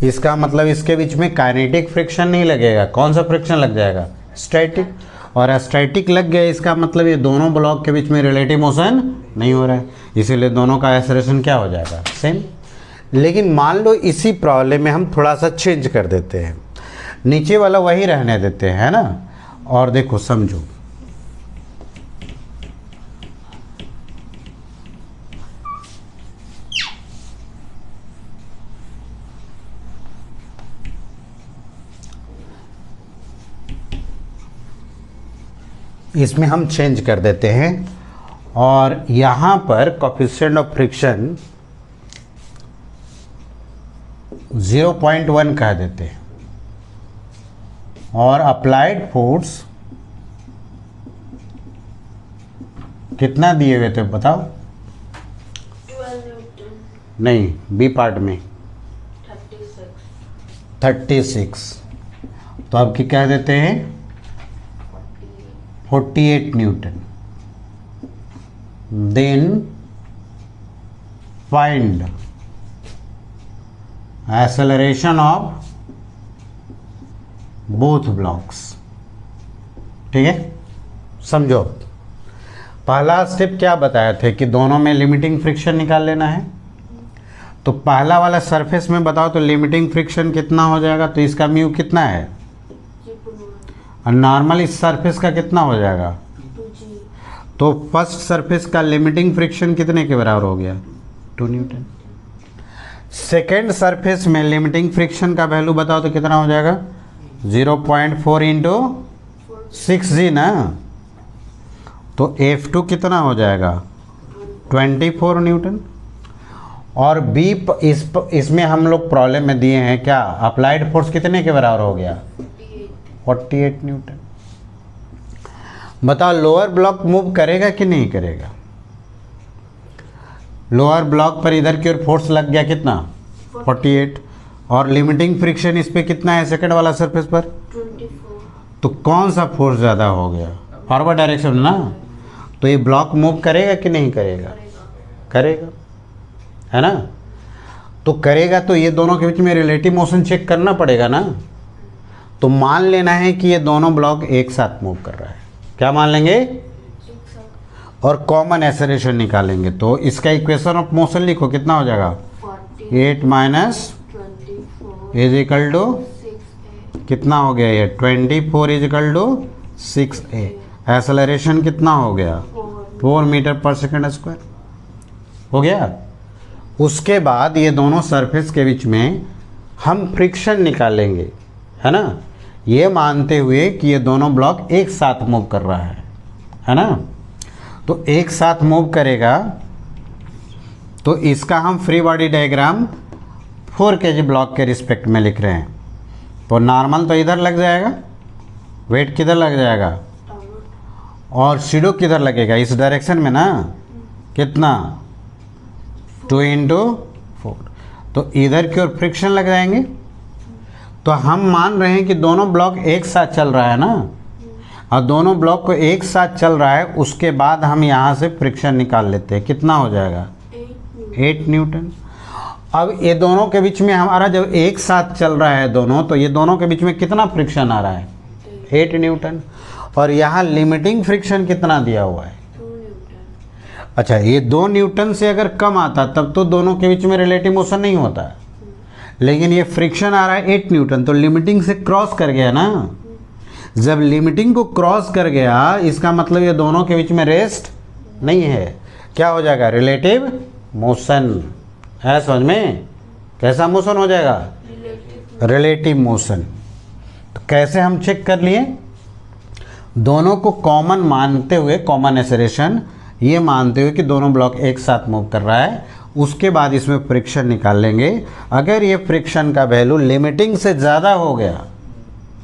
इसका मतलब इसके बीच में काइनेटिक फ्रिक्शन नहीं लगेगा, कौन सा फ्रिक्शन लग जाएगा, स्टैटिक। और स्टैटिक लग गया, इसका मतलब ये दोनों ब्लॉक के बीच में रिलेटिव मोशन नहीं हो रहा है, इसीलिए दोनों का एक्सेलरेशन क्या हो जाएगा, सेम। लेकिन मान लो इसी प्रॉब्लम में हम थोड़ा सा चेंज कर देते हैं, नीचे वाला वही रहने देते हैं, है ना। और देखो समझो, इसमें हम चेंज कर देते हैं और यहाँ पर कोफिशिएंट ऑफ फ्रिक्शन 0.1 कह देते हैं और अप्लाइड फोर्स कितना दिए हुए थे बताओ, 12 न्यूटन। नहीं बी पार्ट में 36 तो अब क्या कह देते हैं 48 newton. Then find acceleration of both blocks. ठीक है, समझो पहला स्टेप क्या बताया थे कि दोनों में लिमिटिंग फ्रिक्शन निकाल लेना है। तो पहला वाला सरफेस में बताओ तो लिमिटिंग फ्रिक्शन कितना हो जाएगा, तो इसका म्यू कितना है, और नॉर्मल इस सरफेस का कितना हो जाएगा, 2G। तो फर्स्ट सरफेस का लिमिटिंग फ्रिक्शन कितने के बराबर हो गया, 2 न्यूटन। सेकेंड सरफेस में लिमिटिंग फ्रिक्शन का वैल्यू बताओ तो कितना हो जाएगा, 0.4 इंटू 6G ना, तो F2 कितना हो जाएगा 24 न्यूटन। और बी इसमें हम लोग प्रॉब्लम में दिए हैं क्या, अप्लाइड फोर्स कितने के बराबर हो गया, 48 न्यूटन। बताओ लोअर ब्लॉक मूव करेगा कि नहीं करेगा, लोअर ब्लॉक पर इधर की ओर फोर्स लग गया कितना 48, और लिमिटिंग फ्रिक्शन इस पे कितना है सेकंड वाला सरफेस पर 24। तो कौन सा फोर्स ज़्यादा हो गया, फॉरवर्ड डायरेक्शन ना, तो ये ब्लॉक मूव करेगा कि नहीं करेगा, करेगा, है ना। तो करेगा तो ये दोनों के बीच में रिलेटिव मोशन चेक करना पड़ेगा ना। तो मान लेना है कि ये दोनों ब्लॉक एक साथ मूव कर रहा है, क्या मान लेंगे, और कॉमन एक्सेलरेशन निकालेंगे। तो इसका इक्वेशन ऑफ मोशन लिखो, कितना हो जाएगा 8 minus 24 is equal to 6A। कितना हो गया ये 24 is equal to 6A। Acceleration कितना हो गया 4 मीटर पर सेकंड स्क्वायर हो गया। उसके बाद ये दोनों सरफेस के बीच में हम फ्रिक्शन निकालेंगे, है ना, ये मानते हुए कि ये दोनों ब्लॉक एक साथ मूव कर रहा है ना। तो एक साथ मूव करेगा तो इसका हम free body diagram 4 kg block के रिस्पेक्ट में लिख रहे हैं। तो नॉर्मल तो इधर लग जाएगा, वेट किधर लग जाएगा, और शैडो किधर लगेगा, इस डायरेक्शन में ना, कितना 2 इंटू 4, तो इधर की ओर फ्रिक्शन लग जाएंगे। तो हम मान रहे हैं कि दोनों ब्लॉक एक साथ चल रहा है ना, और दोनों ब्लॉक को एक साथ चल रहा है, उसके बाद हम यहाँ से फ्रिक्शन निकाल लेते हैं, कितना हो जाएगा 8 न्यूटन। अब ये दोनों के बीच में हमारा जब एक साथ चल रहा है दोनों, तो ये दोनों के बीच में कितना फ्रिक्शन आ रहा है 8 न्यूटन, और यहाँ लिमिटिंग फ्रिक्शन कितना दिया हुआ है, 2 न्यूटन। अच्छा ये 2 न्यूटन से अगर कम आता तब तो दोनों के बीच में रिलेटिव मोशन नहीं होता, लेकिन ये फ्रिक्शन आ रहा है 8 न्यूटन, तो लिमिटिंग से क्रॉस कर गया ना। जब लिमिटिंग को क्रॉस कर गया इसका मतलब ये दोनों के बीच में रेस्ट नहीं है, क्या हो जाएगा रिलेटिव मोशन है, समझ में, कैसा मोशन हो जाएगा, रिलेटिव मोशन। तो कैसे हम चेक कर लिए, दोनों को कॉमन मानते हुए, कॉमन एक्सेलरेशन ये मानते हुए कि दोनों ब्लॉक एक साथ मूव कर रहा है, उसके बाद इसमें फ्रिक्शन निकाल लेंगे। अगर ये फ्रिक्शन का वैल्यू लिमिटिंग से ज़्यादा हो गया,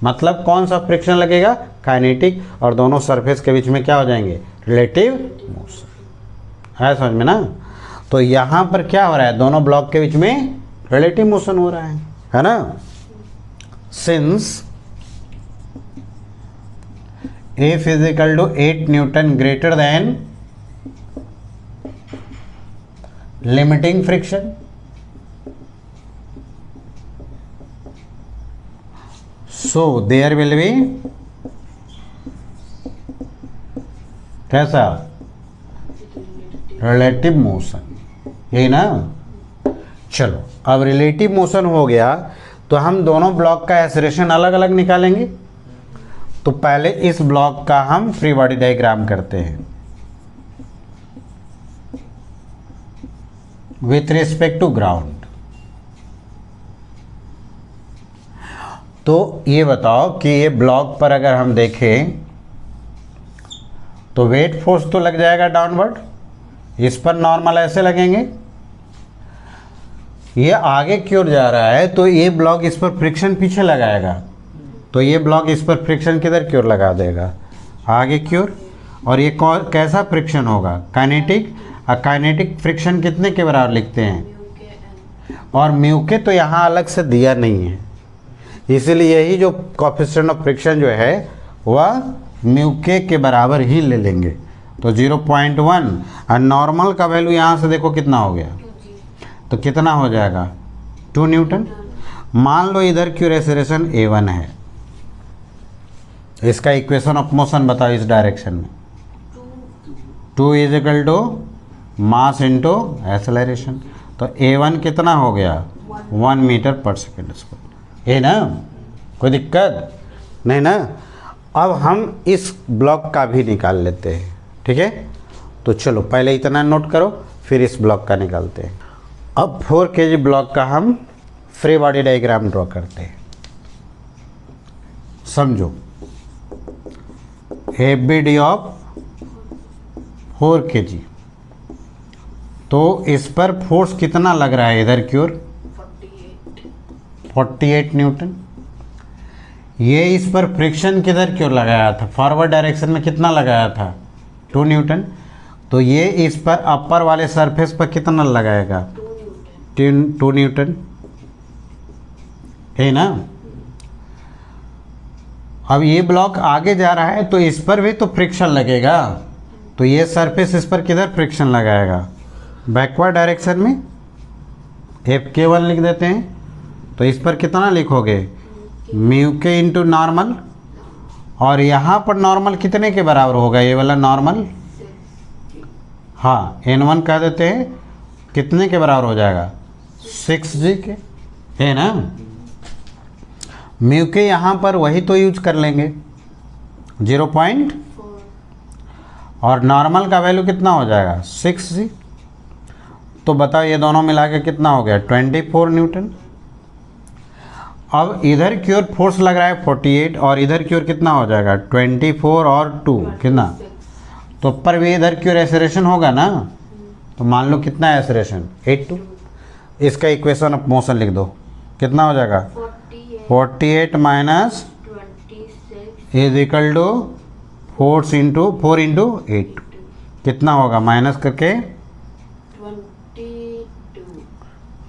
मतलब कौन सा फ्रिक्शन लगेगा, काइनेटिक, और दोनों सरफेस के बीच में क्या हो जाएंगे, रिलेटिव मोशन है, समझ में ना। तो यहाँ पर क्या हो रहा है, दोनों ब्लॉक के बीच में रिलेटिव मोशन हो रहा है ना। Since F is equal to 8 Newton greater than limiting friction. So there will be कैसा रिलेटिव मोशन, यही ना। चलो अब रिलेटिव मोशन हो गया तो हम दोनों ब्लॉक का एक्सेलरेशन अलग अलग निकालेंगे। तो पहले इस ब्लॉक का हम फ्री बॉडी डायग्राम करते हैं विथ रिस्पेक्ट टू ग्राउंड। तो ये बताओ कि ये ब्लॉक पर अगर हम देखें तो वेट फोर्स तो लग जाएगा डाउनवर्ड, इस पर नॉर्मल ऐसे लगेंगे, ये आगे की ओर जा रहा है तो ये ब्लॉक इस पर फ्रिक्शन पीछे लगाएगा, तो ये ब्लॉक इस पर फ्रिक्शन किधर की ओर लगा देगा, आगे की ओर। और ये कैसा फ्रिक्शन होगा, काइनेटिक। और काइनेटिक फ्रिक्शन कितने के बराबर लिखते हैं, म्यू के एन। और म्यू के तो यहाँ अलग से दिया नहीं है, इसीलिए यही जो कोएफिशिएंट ऑफ फ्रिक्शन जो है वह म्यू के बराबर ही ले लेंगे। तो 0.1 और नॉर्मल का वैल्यू यहाँ से देखो कितना हो गया, तो कितना हो जाएगा 2 न्यूटन। मान लो इधर की एक्सेलरेशन a1 है, इसका इक्वेशन ऑफ मोशन बताओ इस डायरेक्शन में। 2 is equal to mass into acceleration, तो a1 कितना हो गया 1 मीटर पर सेकेंड स्क्वायर, ये ना, कोई दिक्कत नहीं ना। अब हम इस ब्लॉक का भी निकाल लेते हैं, ठीक है। तो चलो पहले इतना नोट करो, फिर इस ब्लॉक का निकालते हैं। अब 4 kg ब्लॉक का हम फ्री बॉडी डायग्राम ड्रॉ करते हैं। समझो, एफबीडी ऑफ 4 kg, तो इस पर फोर्स कितना लग रहा है इधर की ओर 48 न्यूटन। ये इस पर फ्रिक्शन किधर की ओर लगाया था, फॉरवर्ड डायरेक्शन में कितना लगाया था 2 न्यूटन। तो ये इस पर अपर वाले सरफेस पर कितना लगाएगा 2 न्यूटन, है ना। अब ये ब्लॉक आगे जा रहा है तो इस पर भी तो फ्रिक्शन लगेगा, तो ये सरफेस इस पर किधर फ्रिक्शन लगाएगा, बैकवर्ड डायरेक्शन में। F(k1) लिख देते हैं, तो इस पर कितना लिखोगे म्यू के इंटू नॉर्मल, और यहाँ पर नॉर्मल कितने के बराबर होगा, ये वाला नॉर्मल, हाँ n1 कह देते हैं, कितने के बराबर हो जाएगा 6g के, है ना। म्यू के यहाँ पर वही तो यूज कर लेंगे 0.4, और नॉर्मल का वैल्यू कितना हो जाएगा 6g। तो बताओ ये दोनों मिला के कितना हो गया 24 न्यूटन। अब इधर की ओर फोर्स लग रहा है 48, और इधर की ओर कितना हो जाएगा 24 और 2 कितना, तो ऊपर भी इधर की ओर एक्सेलरेशन होगा ना, तो मान लो कितना है एक्सेलरेशन 82। इसका इक्वेशन ऑफ मोशन लिख दो, कितना हो जाएगा 48 minus 26 is equal to 4 into 8, कितना होगा माइनस करके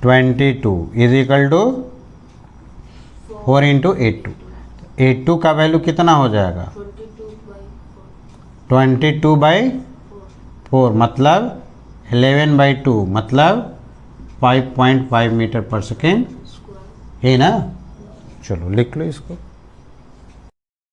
22 इज इक्वल टू 4 इंटू 82 का वैल्यू कितना हो जाएगा 22/4, मतलब 11/2, मतलब 5.5 मीटर पर सेकेंड, है ना। चलो लिख लो इसको।